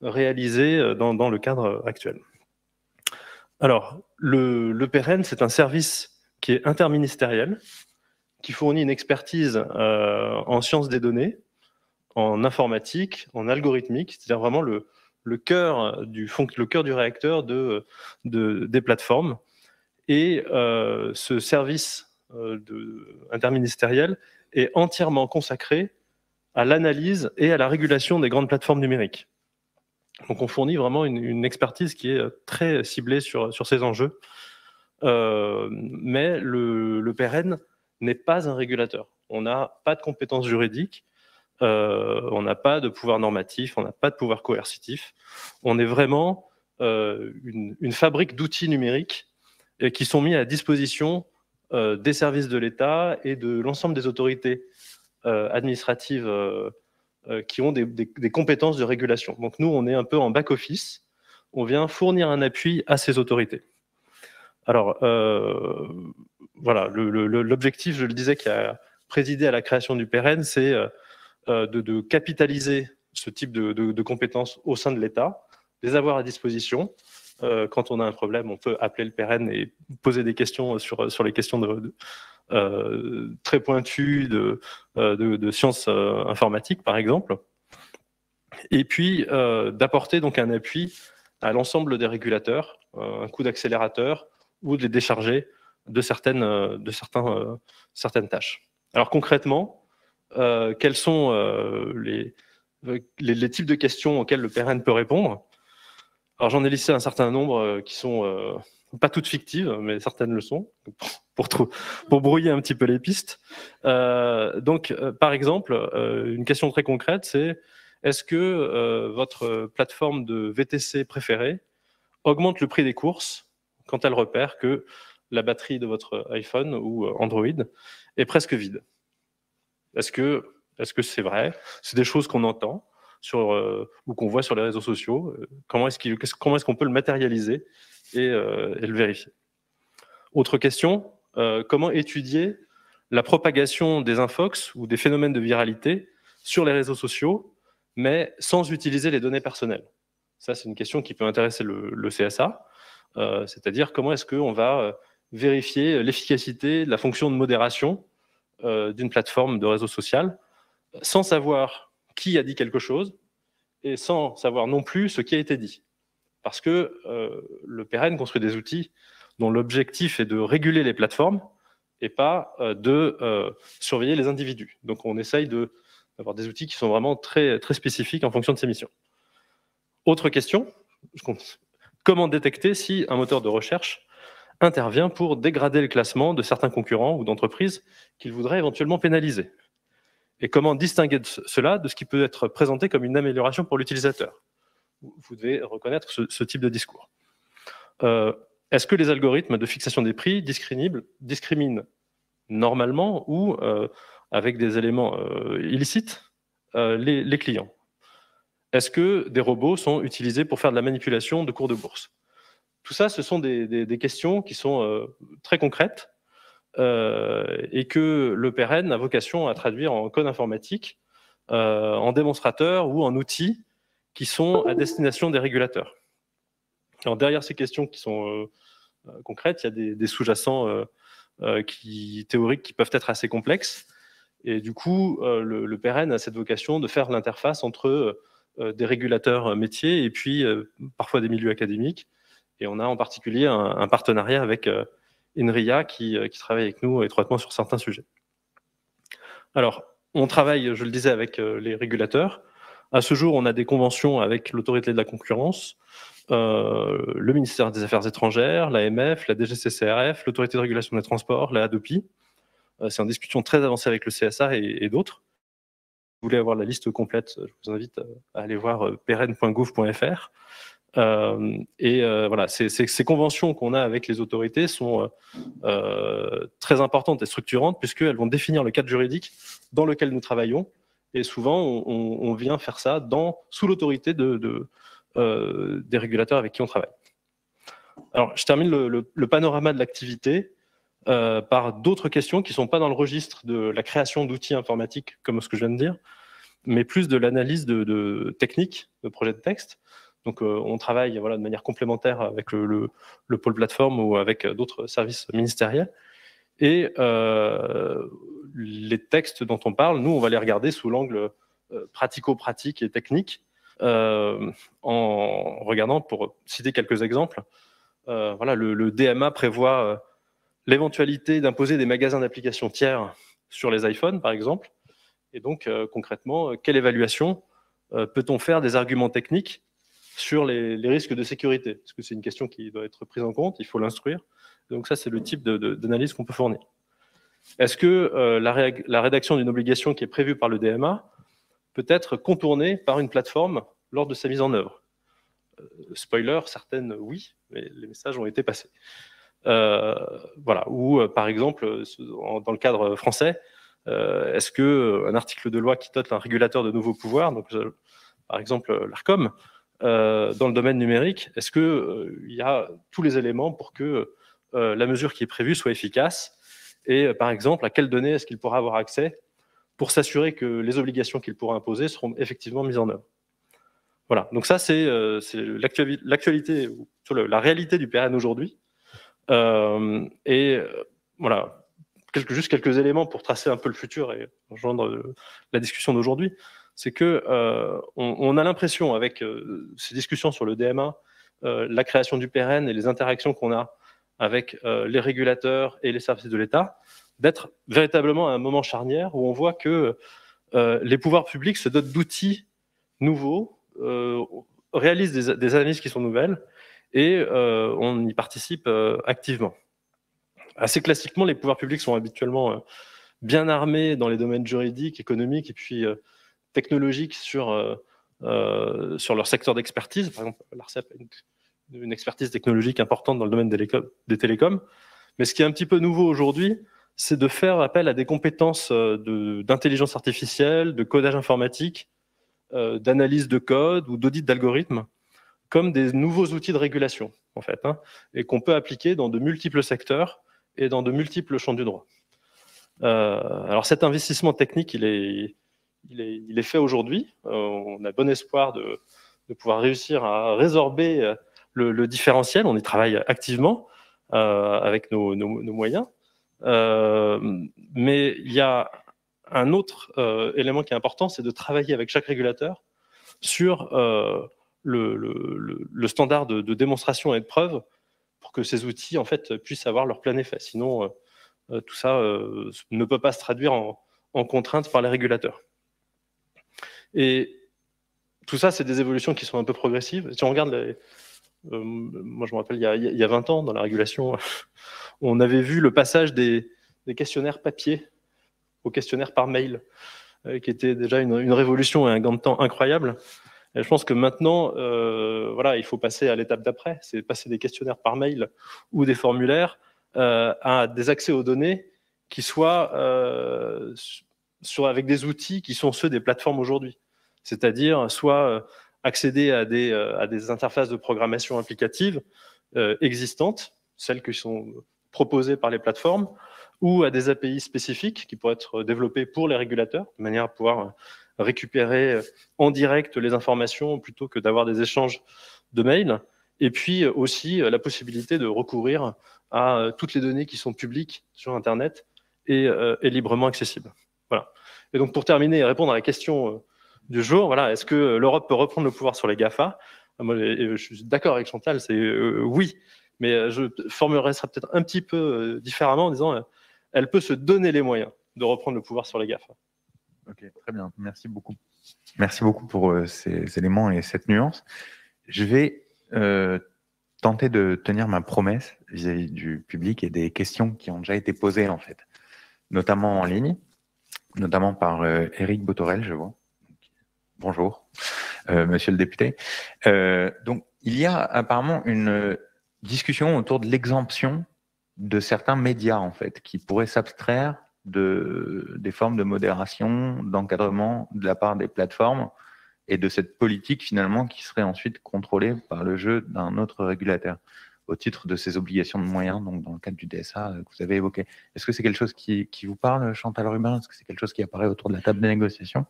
réalisés dans le cadre actuel. Alors, le PEREN, c'est un service qui est interministériel, qui fournit une expertise en sciences des données, en informatique, en algorithmique, c'est-à-dire vraiment le cœur du réacteur des plateformes. Et ce service interministériel est entièrement consacré à l'analyse et à la régulation des grandes plateformes numériques. Donc on fournit vraiment une expertise qui est très ciblée sur ces enjeux. Mais le PEREN n'est pas un régulateur. On n'a pas de compétences juridiques, on n'a pas de pouvoir normatif, on n'a pas de pouvoir coercitif. On est vraiment une fabrique d'outils numériques qui sont mis à disposition des services de l'État et de l'ensemble des autorités administratives qui ont des compétences de régulation. Donc nous, on est un peu en back-office, on vient fournir un appui à ces autorités. Alors, voilà, l'objectif, je le disais, qui a présidé à la création du PEREN, c'est de capitaliser ce type de compétences au sein de l'État, les avoir à disposition. Quand on a un problème, on peut appeler le PEREN et poser des questions sur les questions très pointues de sciences informatiques, par exemple. Et puis, d'apporter donc un appui à l'ensemble des régulateurs, un coup d'accélérateur ou de les décharger de certaines tâches. Alors concrètement, quels sont les types de questions auxquelles le PEREN peut répondre? Alors j'en ai listé un certain nombre qui sont pas toutes fictives, mais certaines le sont, pour brouiller un petit peu les pistes. Donc, par exemple, une question très concrète, c'est est-ce que votre plateforme de VTC préférée augmente le prix des courses quand elle repère que la batterie de votre iPhone ou Android est presque vide? Est-ce que c'est vrai? C'est des choses qu'on entend ou qu'on voit sur les réseaux sociaux. Comment est-ce qu'on peut le matérialiser et le vérifier? Autre question, comment étudier la propagation des infox ou des phénomènes de viralité sur les réseaux sociaux, mais sans utiliser les données personnelles? Ça, c'est une question qui peut intéresser le CSA, c'est-à-dire comment est-ce qu'on va vérifier l'efficacité de la fonction de modération d'une plateforme de réseau social, sans savoir qui a dit quelque chose et sans savoir non plus ce qui a été dit. Parce que le PEREN construit des outils dont l'objectif est de réguler les plateformes et pas de surveiller les individus. Donc on essaye d'avoir des outils qui sont vraiment très, très spécifiques en fonction de ces missions. Autre question, comment détecter si un moteur de recherche intervient pour dégrader le classement de certains concurrents ou d'entreprises qu'il voudrait éventuellement pénaliser? Et comment distinguer cela de ce qui peut être présenté comme une amélioration pour l'utilisateur? Vous devez reconnaître ce type de discours. Est-ce que les algorithmes de fixation des prix discriminent normalement ou avec des éléments illicites les clients? Est-ce que des robots sont utilisés pour faire de la manipulation de cours de bourse? Tout ça, ce sont des questions qui sont très concrètes et que le PEREN a vocation à traduire en code informatique, en démonstrateur ou en outils qui sont à destination des régulateurs. Alors derrière ces questions qui sont concrètes, il y a des sous-jacents théoriques qui peuvent être assez complexes. Et du coup, le PEREN a cette vocation de faire l'interface entre des régulateurs métiers et puis parfois des milieux académiques. Et on a en particulier un partenariat avec INRIA qui travaille avec nous étroitement sur certains sujets. Alors, on travaille, je le disais, avec les régulateurs. À ce jour, on a des conventions avec l'autorité de la concurrence, le ministère des Affaires étrangères, l'AMF, la DGCCRF, l'autorité de régulation des transports, la Hadopi. C'est en discussion très avancée avec le CSA et d'autres. Si vous voulez avoir la liste complète, je vous invite à aller voir peren.gouv.fr. Voilà, ces conventions qu'on a avec les autorités sont très importantes et structurantes puisqu'elles vont définir le cadre juridique dans lequel nous travaillons. Et souvent, on vient faire ça sous l'autorité des régulateurs avec qui on travaille. Alors, je termine le panorama de l'activité. par d'autres questions qui ne sont pas dans le registre de la création d'outils informatiques, comme ce que je viens de dire, mais plus de l'analyse de techniques de projets de texte. Donc, on travaille voilà, de manière complémentaire avec le pôle plateforme ou avec d'autres services ministériels. Et les textes dont on parle, nous, on va les regarder sous l'angle pratico-pratique et technique, en regardant, pour citer quelques exemples, voilà, le DMA prévoit l'éventualité d'imposer des magasins d'applications tiers sur les iPhones, par exemple. Et donc, concrètement, quelle évaluation peut-on faire des arguments techniques sur les risques de sécurité? Parce que c'est une question qui doit être prise en compte, il faut l'instruire. Donc ça, c'est le type d'analyse qu'on peut fournir. Est-ce que la rédaction d'une obligation qui est prévue par le DMA peut être contournée par une plateforme lors de sa mise en œuvre? Spoiler, certaines oui, mais les messages ont été passés. Voilà. Ou par exemple, dans le cadre français, est-ce qu'un article de loi qui dote un régulateur de nouveaux pouvoirs, donc, par exemple l'ARCOM, dans le domaine numérique, est-ce qu'il y a tous les éléments pour que la mesure qui est prévue soit efficace? Et par exemple, à quelles données est-ce qu'il pourra avoir accès pour s'assurer que les obligations qu'il pourra imposer seront effectivement mises en œuvre? Voilà, donc ça c'est l'actualité, la réalité du PRN aujourd'hui. Voilà, juste quelques éléments pour tracer un peu le futur et rejoindre la discussion d'aujourd'hui. C'est que on a l'impression, avec ces discussions sur le DMA, la création du PRN et les interactions qu'on a avec les régulateurs et les services de l'État, d'être véritablement à un moment charnière où on voit que les pouvoirs publics se dotent d'outils nouveaux, réalisent des analyses qui sont nouvelles, et on y participe activement. Assez classiquement, les pouvoirs publics sont habituellement bien armés dans les domaines juridiques, économiques et puis technologiques sur leur secteur d'expertise. Par exemple, l'ARCEP a une expertise technologique importante dans le domaine des télécoms. Mais ce qui est un petit peu nouveau aujourd'hui, c'est de faire appel à des compétences d'intelligence artificielle, de codage informatique, d'analyse de code ou d'audit d'algorithmes, comme des nouveaux outils de régulation, en fait, hein, et qu'on peut appliquer dans de multiples secteurs et dans de multiples champs du droit. Alors cet investissement technique, il est fait aujourd'hui. On a bon espoir de pouvoir réussir à résorber le différentiel. On y travaille activement avec nos moyens. Mais il y a un autre élément qui est important, c'est de travailler avec chaque régulateur sur le standard de démonstration et de preuve pour que ces outils en fait, puissent avoir leur plein effet. Sinon, tout ça ne peut pas se traduire en contrainte par les régulateurs. Et tout ça, c'est des évolutions qui sont un peu progressives. Si on regarde, moi je me rappelle, il y a 20 ans, dans la régulation, on avait vu le passage des questionnaires papier aux questionnaires par mail, qui était déjà une révolution et un gain de temps incroyable. Et je pense que maintenant, voilà, il faut passer à l'étape d'après, c'est passer des questionnaires par mail ou des formulaires à des accès aux données qui soient avec des outils qui sont ceux des plateformes aujourd'hui. C'est-à-dire soit accéder à des interfaces de programmation applicative existantes, celles qui sont proposées par les plateformes, ou à des API spécifiques qui pourraient être développées pour les régulateurs, de manière à pouvoir récupérer en direct les informations plutôt que d'avoir des échanges de mails. Et puis aussi la possibilité de recourir à toutes les données qui sont publiques sur Internet et librement accessibles. Voilà. Et donc pour terminer et répondre à la question du jour, voilà, est-ce que l'Europe peut reprendre le pouvoir sur les GAFA? Moi, je suis d'accord avec Chantal, c'est oui, mais je formulerai ça peut-être un petit peu différemment en disant elle peut se donner les moyens de reprendre le pouvoir sur les GAFA. Ok, très bien, merci beaucoup. Merci beaucoup pour ces éléments et cette nuance. Je vais tenter de tenir ma promesse vis-à-vis du public et des questions qui ont déjà été posées, en fait, notamment en ligne, notamment par Éric Botorel, je vois. Bonjour, monsieur le député. Donc, il y a apparemment une discussion autour de l'exemption de certains médias, en fait, qui pourraient s'abstraire des formes de modération, d'encadrement de la part des plateformes et de cette politique, finalement, qui serait ensuite contrôlée par le jeu d'un autre régulateur. au titre de ces obligations de moyens, donc dans le cadre du DSA que vous avez évoqué. Est-ce que c'est quelque chose qui vous parle, Chantal Rubin? Est-ce que c'est quelque chose qui apparaît autour de la table des négociations?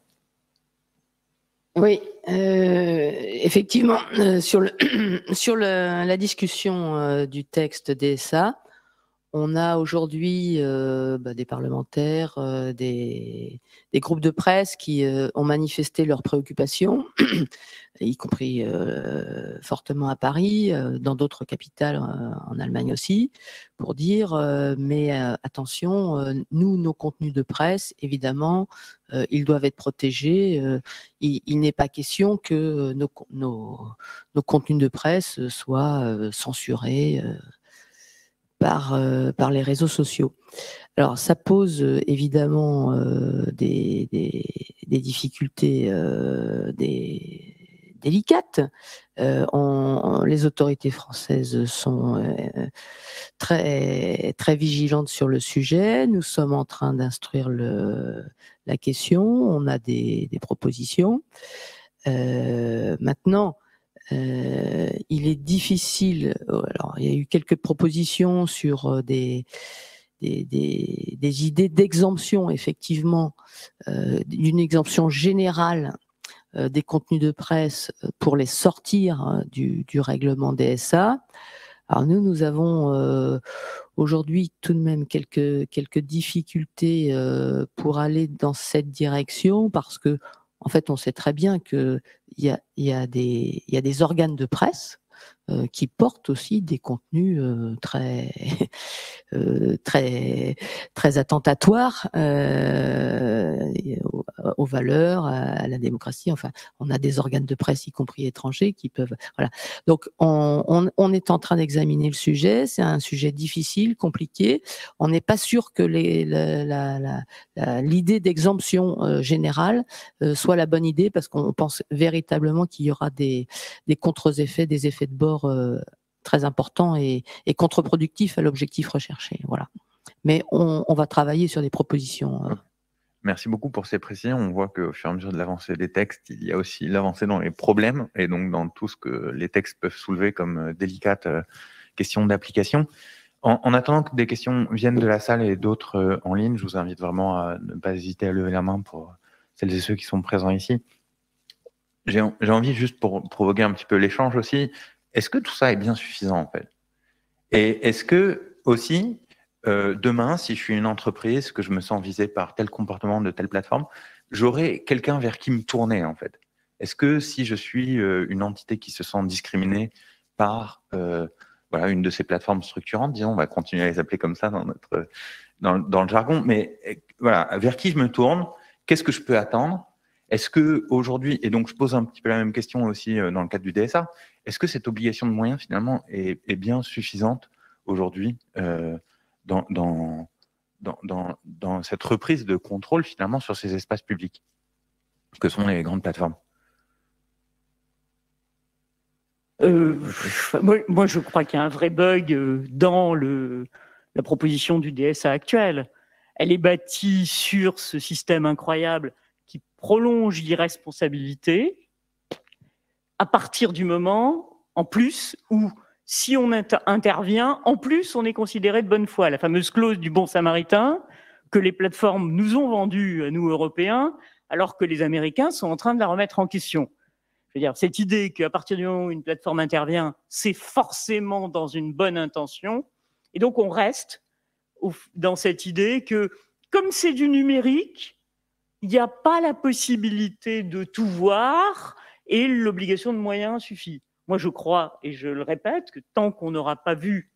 Oui, effectivement, sur la discussion du texte DSA, on a aujourd'hui des parlementaires, des groupes de presse qui ont manifesté leurs préoccupations, y compris fortement à Paris, dans d'autres capitales en Allemagne aussi, pour dire mais attention, nous, nos contenus de presse, évidemment, ils doivent être protégés. Il n'est pas question que nos contenus de presse soient censurés par les réseaux sociaux. Alors, ça pose évidemment des difficultés délicates. Les autorités françaises sont très, très vigilantes sur le sujet. Nous sommes en train d'instruire la question. On a des propositions. Maintenant, il est difficile. Alors, il y a eu quelques propositions sur des idées d'exemption, effectivement, d'une exemption générale des contenus de presse pour les sortir du règlement DSA. Alors nous avons aujourd'hui tout de même quelques difficultés pour aller dans cette direction, parce que en fait, on sait très bien qu'il y a des organes de presse qui portent aussi des contenus très, très, très attentatoires aux valeurs, à la démocratie. Enfin, on a des organes de presse, y compris étrangers, qui peuvent. Voilà. Donc, on est en train d'examiner le sujet. C'est un sujet difficile, compliqué. On n'est pas sûr que l'idée d'exemption générale soit la bonne idée, parce qu'on pense véritablement qu'il y aura des contre-effets, des effets de bord très importants et contre-productifs à l'objectif recherché. Voilà. Mais on va travailler sur des propositions. Merci beaucoup pour ces précisions. On voit qu'au fur et à mesure de l'avancée des textes, il y a aussi l'avancée dans les problèmes et donc dans tout ce que les textes peuvent soulever comme délicates questions d'application. En attendant que des questions viennent de la salle et d'autres en ligne, je vous invite vraiment à ne pas hésiter à lever la main pour celles et ceux qui sont présents ici. J'ai envie, juste pour provoquer un petit peu l'échange aussi, est-ce que tout ça est bien suffisant en fait? Et est-ce que aussi, demain, si je suis une entreprise, que je me sens visé par tel comportement de telle plateforme, j'aurai quelqu'un vers qui me tourner en fait? Est-ce que si je suis une entité qui se sent discriminée par voilà, une de ces plateformes structurantes, disons, on va continuer à les appeler comme ça dans le jargon, mais voilà, vers qui je me tourne? Qu'est-ce que je peux attendre? Est-ce que aujourd'hui, et donc je pose un petit peu la même question aussi dans le cadre du DSA, est-ce que cette obligation de moyens finalement est bien suffisante aujourd'hui dans cette reprise de contrôle finalement sur ces espaces publics que sont les grandes plateformes? Moi, je crois qu'il y a un vrai bug dans la proposition du DSA actuelle. Elle est bâtie sur ce système incroyable qui prolonge l'irresponsabilité à partir du moment, en plus, où si on intervient, en plus, on est considéré de bonne foi. La fameuse clause du bon samaritain que les plateformes nous ont vendue à nous, Européens, alors que les Américains sont en train de la remettre en question. Je veux dire, cette idée qu'à partir du moment où une plateforme intervient, c'est forcément dans une bonne intention. Et donc, on reste dans cette idée que, comme c'est du numérique, il n'y a pas la possibilité de tout voir et l'obligation de moyens suffit. Moi, je crois, et je le répète, que tant qu'on n'aura pas vu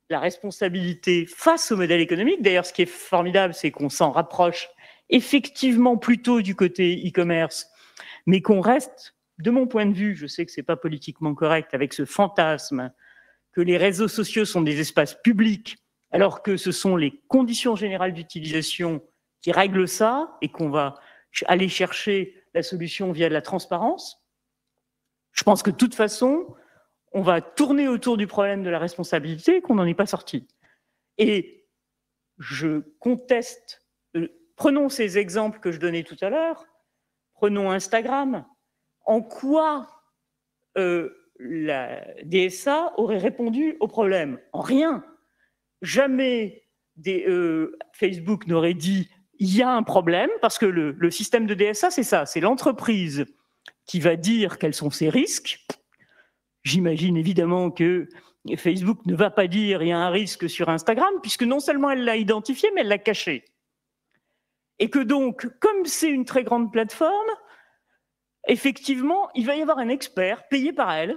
la responsabilité face au modèle économique, d'ailleurs, ce qui est formidable, c'est qu'on s'en rapproche effectivement plutôt du côté e-commerce, mais qu'on reste, de mon point de vue, je sais que ce n'est pas politiquement correct, avec ce fantasme que les réseaux sociaux sont des espaces publics, alors que ce sont les conditions générales d'utilisation qui règlent ça et qu'on va aller chercher la solution via de la transparence. Je pense que de toute façon, on va tourner autour du problème de la responsabilité et qu'on n'en est pas sorti. Et je conteste, prenons ces exemples que je donnais tout à l'heure, prenons Instagram. En quoi la DSA aurait répondu au problème. En rien. Jamais Facebook n'aurait dit il y a un problème, parce que le système de DSA, c'est ça, c'est l'entreprise qui va dire quels sont ses risques. J'imagine évidemment que Facebook ne va pas dire il y a un risque sur Instagram, puisque non seulement elle l'a identifié, mais elle l'a caché. Et que donc, comme c'est une très grande plateforme, effectivement, il va y avoir un expert payé par elle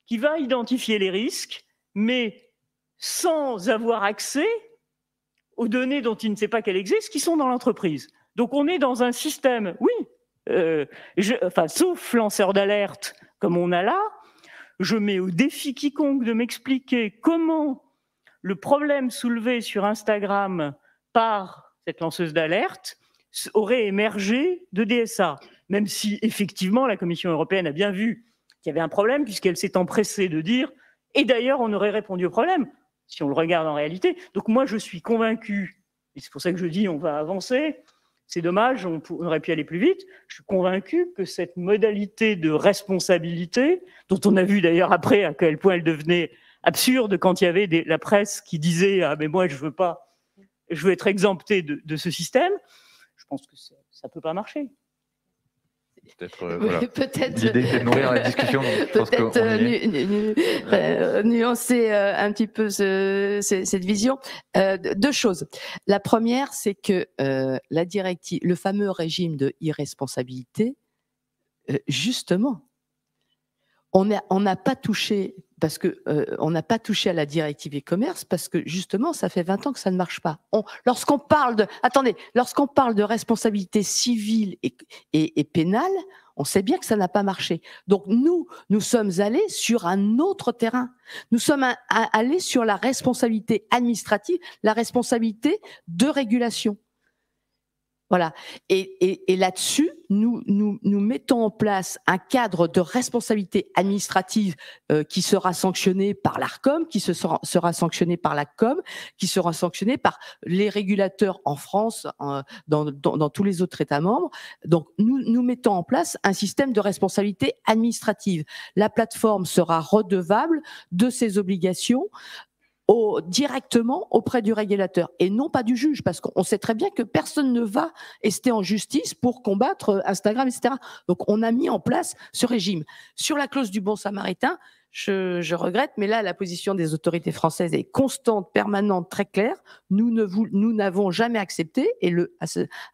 qui va identifier les risques, mais sans avoir accès aux données dont il ne sait pas qu'elles existent, qui sont dans l'entreprise. Donc on est dans un système, oui, sauf lanceur d'alerte comme on a là, je mets au défi quiconque de m'expliquer comment le problème soulevé sur Instagram par cette lanceuse d'alerte aurait émergé de DSA, même si effectivement la Commission européenne a bien vu qu'il y avait un problème, puisqu'elle s'est empressée de dire « et d'ailleurs on aurait répondu au problème », si on le regarde en réalité. Donc moi je suis convaincu, et c'est pour ça que je dis on va avancer, c'est dommage, on aurait pu aller plus vite, je suis convaincu que cette modalité de responsabilité, dont on a vu d'ailleurs après à quel point elle devenait absurde quand il y avait la presse qui disait « ah mais moi je veux être exempté de ce système », je pense que ça ne peut pas marcher. Peut-être l'idée c'est de nourrir la discussion. Peut-être nuancer un petit peu cette vision. Deux choses. La première, c'est que la directive, le fameux régime de irresponsabilité, justement, on n'a pas touché, parce que on n'a pas touché à la directive e-commerce parce que justement, ça fait 20 ans que ça ne marche pas. Lorsqu'on parle de responsabilité civile et pénale, on sait bien que ça n'a pas marché. Donc nous sommes allés sur un autre terrain. Nous sommes allés sur la responsabilité administrative, la responsabilité de régulation. Voilà. Et là-dessus, nous mettons en place un cadre de responsabilité administrative qui sera sanctionné par l'Arcom, qui sera sanctionné par la Com, qui sera sanctionné par les régulateurs en France, dans tous les autres États membres. Donc, nous mettons en place un système de responsabilité administrative. La plateforme sera redevable de ses obligations directement auprès du régulateur et non pas du juge, parce qu'on sait très bien que personne ne va ester en justice pour combattre Instagram, etc. Donc on a mis en place ce régime. Sur la clause du bon samaritain, je regrette, mais là la position des autorités françaises est constante, permanente, très claire. Nous n'avons jamais accepté, et à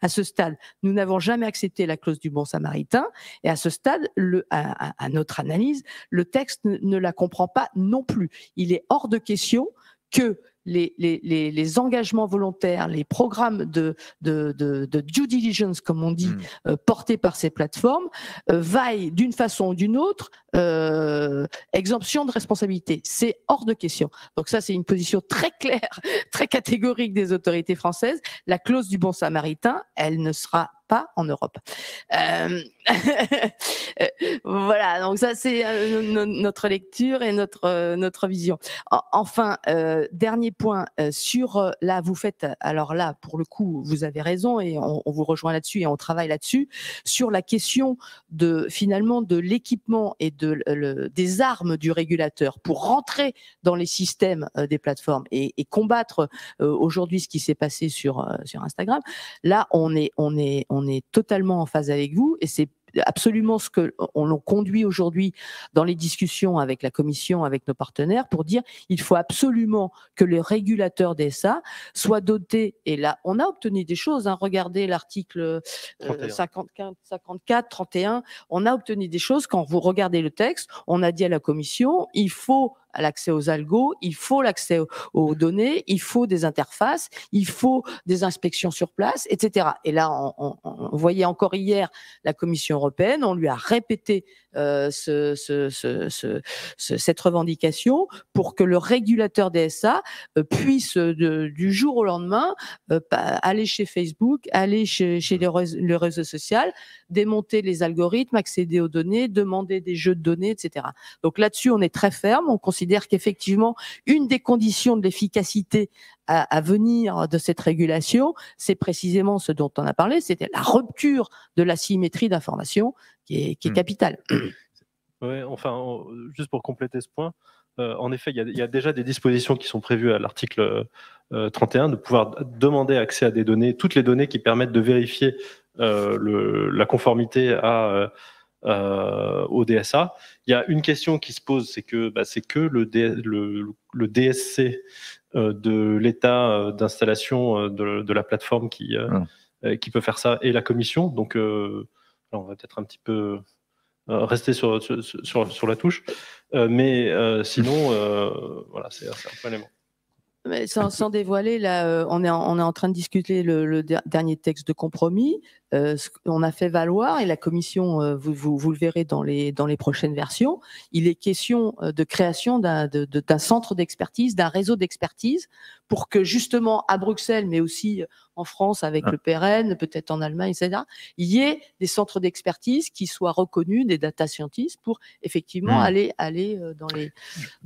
ce stade, nous n'avons jamais accepté la clause du bon samaritain, et à ce stade, à notre analyse, le texte ne la comprend pas non plus. Il est hors de question que les engagements volontaires, les programmes de due diligence, comme on dit, portés par ces plateformes, vaillent d'une façon ou d'une autre exemption de responsabilité. C'est hors de question. Donc ça, c'est une position très claire, très catégorique des autorités françaises. La clause du bon samaritain, elle ne sera pas en Europe. Voilà, donc ça c'est notre lecture et notre vision. Enfin, dernier point sur là, vous faites, alors là pour le coup vous avez raison et on vous rejoint là-dessus et on travaille là-dessus sur la question finalement de l'équipement et des armes du régulateur pour rentrer dans les systèmes des plateformes et combattre aujourd'hui ce qui s'est passé sur Instagram. Là, on est totalement en phase avec vous et c'est absolument ce que on conduit aujourd'hui dans les discussions avec la Commission, avec nos partenaires, pour dire il faut absolument que le régulateur DSA soit doté, et là on a obtenu des choses, hein, regardez l'article 54, 31, on a obtenu des choses. Quand vous regardez le texte, on a dit à la Commission, il faut l'accès aux algos, il faut l'accès aux données, il faut des interfaces, il faut des inspections sur place, etc. Et là, on voyait encore hier la Commission européenne, on lui a répété cette revendication pour que le régulateur DSA puisse du jour au lendemain aller chez Facebook, aller chez le réseau social, démonter les algorithmes, accéder aux données, demander des jeux de données, etc. Donc là-dessus, on est très ferme, on considère qu'effectivement, une des conditions de l'efficacité à venir de cette régulation, c'est précisément ce dont on a parlé, c'était la rupture de la symétrie d'information qui est capitale. Ouais, enfin, juste pour compléter ce point, en effet, il y a déjà des dispositions qui sont prévues à l'article 31 de pouvoir demander accès à des données, toutes les données qui permettent de vérifier la conformité au DSA. Il y a une question qui se pose, c'est que le DSC de l'état d'installation de la plateforme qui peut faire ça, et la commission. Donc, on va peut-être un petit peu rester sur la touche. Mais sinon, voilà, c'est un peu l'élément. Mais sans dévoiler, là, on est en train de discuter le dernier texte de compromis. On a fait valoir, et la commission, vous le verrez dans les prochaines versions, il est question de création d'un centre d'expertise, d'un réseau d'expertise, pour que justement à Bruxelles, mais aussi en France avec le PRN, peut-être en Allemagne, etc., il y ait des centres d'expertise qui soient reconnus, des data scientists, pour effectivement aller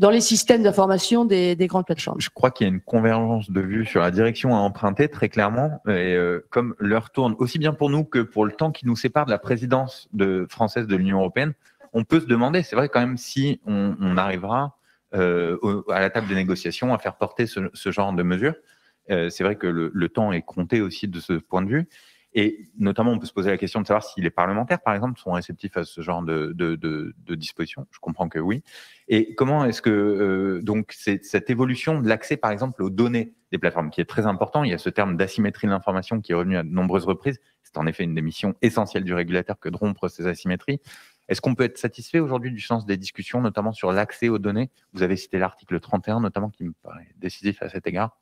dans les systèmes d'information des grandes plateformes. Je crois qu'il y a une convergence de vues sur la direction à emprunter, très clairement, et comme l'heure tourne aussi bien pour nous que pour le temps qui nous sépare de la présidence française de l'Union européenne, on peut se demander, c'est vrai quand même, si on arrivera à la table des négociations à faire porter ce genre de mesures. C'est vrai que le temps est compté aussi de ce point de vue. Et notamment, on peut se poser la question de savoir si les parlementaires, par exemple, sont réceptifs à ce genre de dispositions. Je comprends que oui. Et comment est-ce que donc cette évolution de l'accès, par exemple, aux données des plateformes, qui est très important. Il y a ce terme d'asymétrie de l'information qui est revenu à de nombreuses reprises. C'est en effet une des missions essentielles du régulateur que de rompre ces asymétries. Est-ce qu'on peut être satisfait aujourd'hui du sens des discussions, notamment sur l'accès aux données? Vous avez cité l'article 31, notamment, qui me paraît décisif à cet égard.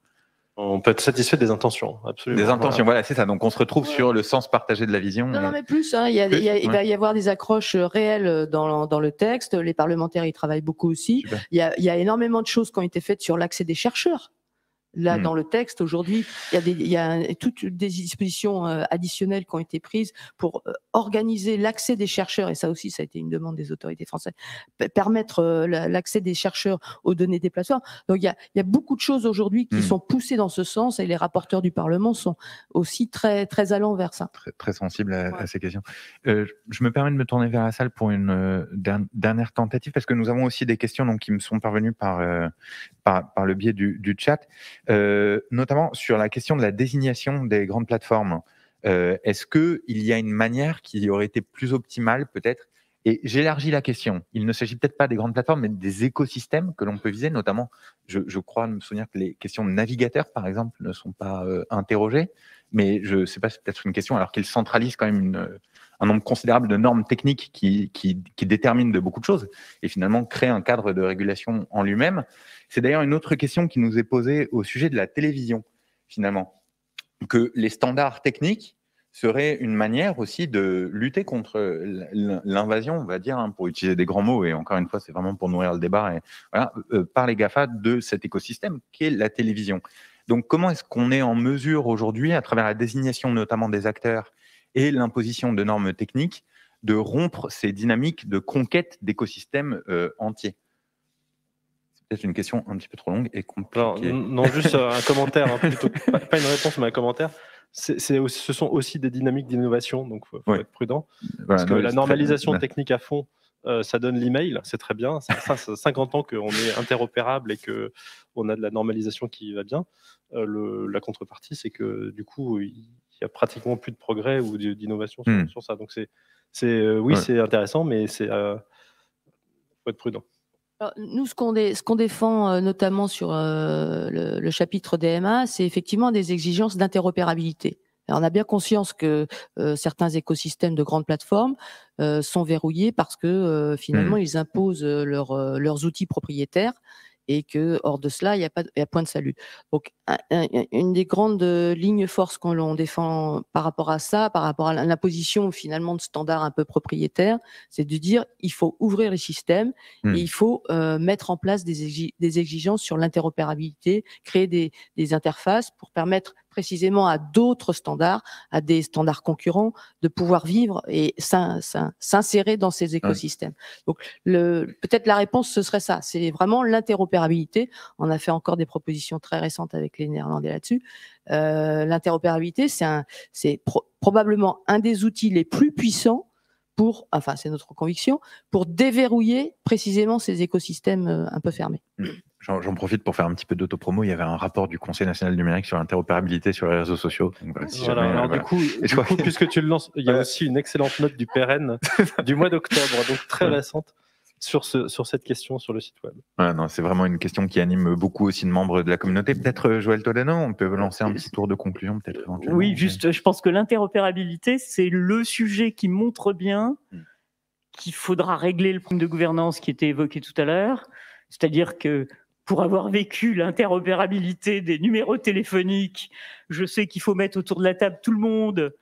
On peut être satisfait des intentions, absolument. Des intentions, voilà, c'est ça. Donc, on se retrouve sur le sens partagé de la vision. Non, mais plus, hein, il va y avoir des accroches réelles dans le texte. Les parlementaires y travaillent beaucoup aussi. Super. Il y a énormément de choses qui ont été faites sur l'accès des chercheurs. Là, dans le texte, aujourd'hui, il y a toutes des dispositions additionnelles qui ont été prises pour organiser l'accès des chercheurs, et ça aussi, ça a été une demande des autorités françaises, permettre l'accès des chercheurs aux données des plateformes. Donc, il y a beaucoup de choses aujourd'hui qui sont poussées dans ce sens, et les rapporteurs du Parlement sont aussi très, très allant vers ça. Très, très sensible à ces questions. Je me permets de me tourner vers la salle pour une dernière tentative, parce que nous avons aussi des questions donc, qui me sont parvenues par le biais du chat. Notamment sur la question de la désignation des grandes plateformes. Est-ce qu'il y a une manière qui aurait été plus optimale peut-être? Et j'élargis la question. Il ne s'agit peut-être pas des grandes plateformes, mais des écosystèmes que l'on peut viser, notamment, je crois me souvenir que les questions de navigateurs, par exemple, ne sont pas interrogées, mais je ne sais pas, c'est peut-être une question, alors qu'ils centralisent quand même un nombre considérable de normes techniques qui déterminent de beaucoup de choses, et finalement créent un cadre de régulation en lui-même. C'est d'ailleurs une autre question qui nous est posée au sujet de la télévision, finalement, que les standards techniques seraient une manière aussi de lutter contre l'invasion, on va dire, hein, pour utiliser des grands mots, et encore une fois, c'est vraiment pour nourrir le débat, et, voilà, par les GAFA de cet écosystème qu'est la télévision. Donc, comment est-ce qu'on est en mesure aujourd'hui, à travers la désignation notamment des acteurs et l'imposition de normes techniques, de rompre ces dynamiques de conquête d'écosystèmes entiers? Peut-être une question un petit peu trop longue et compliquée. Non, juste un commentaire, hein, plutôt pas une réponse, mais un commentaire. Ce sont aussi des dynamiques d'innovation, donc il faut être prudent. Parce que la normalisation technique à fond, ça donne l'email, c'est très bien. Ça fait 50 ans qu'on est interopérable et qu'on a de la normalisation qui va bien. La contrepartie, c'est que du coup, il n'y a pratiquement plus de progrès ou d'innovation sur ça. Donc c'est intéressant, mais il faut être prudent. Alors, nous, ce qu'on défend notamment sur le chapitre DMA, c'est effectivement des exigences d'interopérabilité. Alors, on a bien conscience que certains écosystèmes de grandes plateformes sont verrouillés parce que finalement, ils imposent leurs outils propriétaires, et que hors de cela, il y a point de salut. Donc, une des grandes lignes forces qu'on l'on défend par rapport à ça, par rapport à l'imposition finalement de standards un peu propriétaires, c'est de dire il faut ouvrir les systèmes et il faut mettre en place des exigences sur l'interopérabilité, créer des interfaces pour permettre précisément à d'autres standards, à des standards concurrents, de pouvoir vivre et s'insérer dans ces écosystèmes. Donc, peut-être la réponse, ce serait ça. C'est vraiment l'interopérabilité. On a fait encore des propositions très récentes avec les Néerlandais là-dessus. L'interopérabilité, c'est probablement un des outils les plus puissants c'est notre conviction, pour déverrouiller précisément ces écosystèmes un peu fermés. J'en profite pour faire un petit peu d'autopromo. Il y avait un rapport du Conseil national du numérique sur l'interopérabilité sur les réseaux sociaux. Donc, Du coup, puisque tu le lances, il y a aussi une excellente note du PRN du mois d'octobre, donc très récente, sur cette question sur le site web. Voilà, non, c'est vraiment une question qui anime beaucoup aussi de membres de la communauté. Peut-être, Joël Todano, on peut lancer un petit tour de conclusion, peut-être éventuellement. Oui, juste, je pense que l'interopérabilité, c'est le sujet qui montre bien qu'il faudra régler le problème de gouvernance qui était évoqué tout à l'heure. C'est-à-dire que pour avoir vécu l'interopérabilité des numéros téléphoniques, je sais qu'il faut mettre autour de la table tout le monde,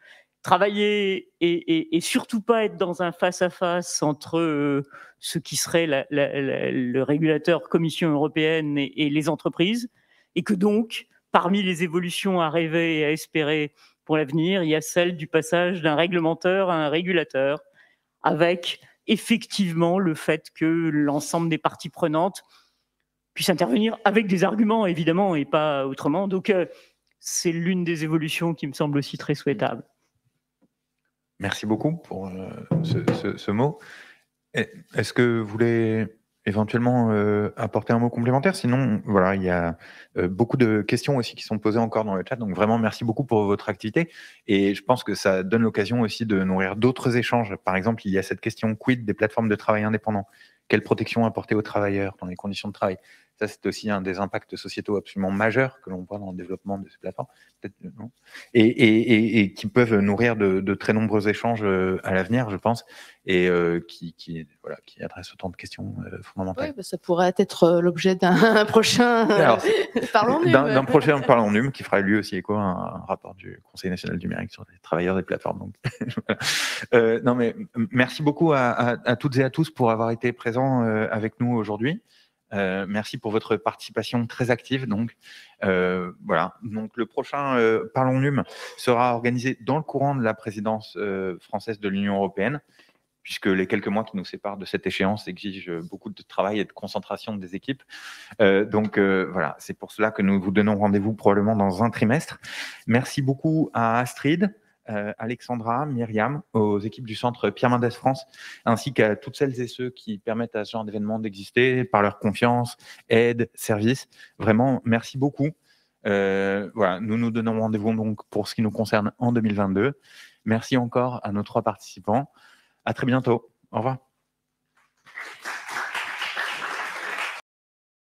travailler et surtout pas être dans un face-à-face entre ce qui serait le régulateur Commission européenne et les entreprises, et que donc, parmi les évolutions à rêver et à espérer pour l'avenir, il y a celle du passage d'un réglementeur à un régulateur, avec effectivement le fait que l'ensemble des parties prenantes puissent intervenir avec des arguments, évidemment, et pas autrement. Donc, c'est l'une des évolutions qui me semble aussi très souhaitable. Merci beaucoup pour ce mot. Est-ce que vous voulez éventuellement apporter un mot complémentaire? Sinon, voilà, il y a beaucoup de questions aussi qui sont posées encore dans le chat. Donc vraiment, merci beaucoup pour votre activité. Et je pense que ça donne l'occasion aussi de nourrir d'autres échanges. Par exemple, il y a cette question quid des plateformes de travail indépendants. Quelle protection apporter aux travailleurs dans les conditions de travail? Ça, c'est aussi un des impacts sociétaux absolument majeurs que l'on voit dans le développement de ces plateformes. Non, et qui peuvent nourrir de très nombreux échanges à l'avenir, je pense, et qui adressent autant de questions fondamentales. Oui, ça pourrait être l'objet d'un prochain Parlons NUM. D'un prochain Parlons NUM qui fera lui aussi écho à un rapport du Conseil national du numérique sur les travailleurs des plateformes. Donc, non, mais merci beaucoup à toutes et à tous pour avoir été présents avec nous aujourd'hui. Merci pour votre participation très active. Donc, voilà. Donc, le prochain Parlons NUM sera organisé dans le courant de la présidence française de l'Union européenne, puisque les quelques mois qui nous séparent de cette échéance exigent beaucoup de travail et de concentration des équipes. Donc, voilà, c'est pour cela que nous vous donnons rendez-vous probablement dans un trimestre. Merci beaucoup à Astrid, Alexandra, Myriam, aux équipes du centre Pierre Mendès France, ainsi qu'à toutes celles et ceux qui permettent à ce genre d'événement d'exister par leur confiance, aide, service. Vraiment, merci beaucoup. Voilà, nous nous donnons rendez-vous donc pour ce qui nous concerne en 2022. Merci encore à nos 3 participants. À très bientôt. Au revoir.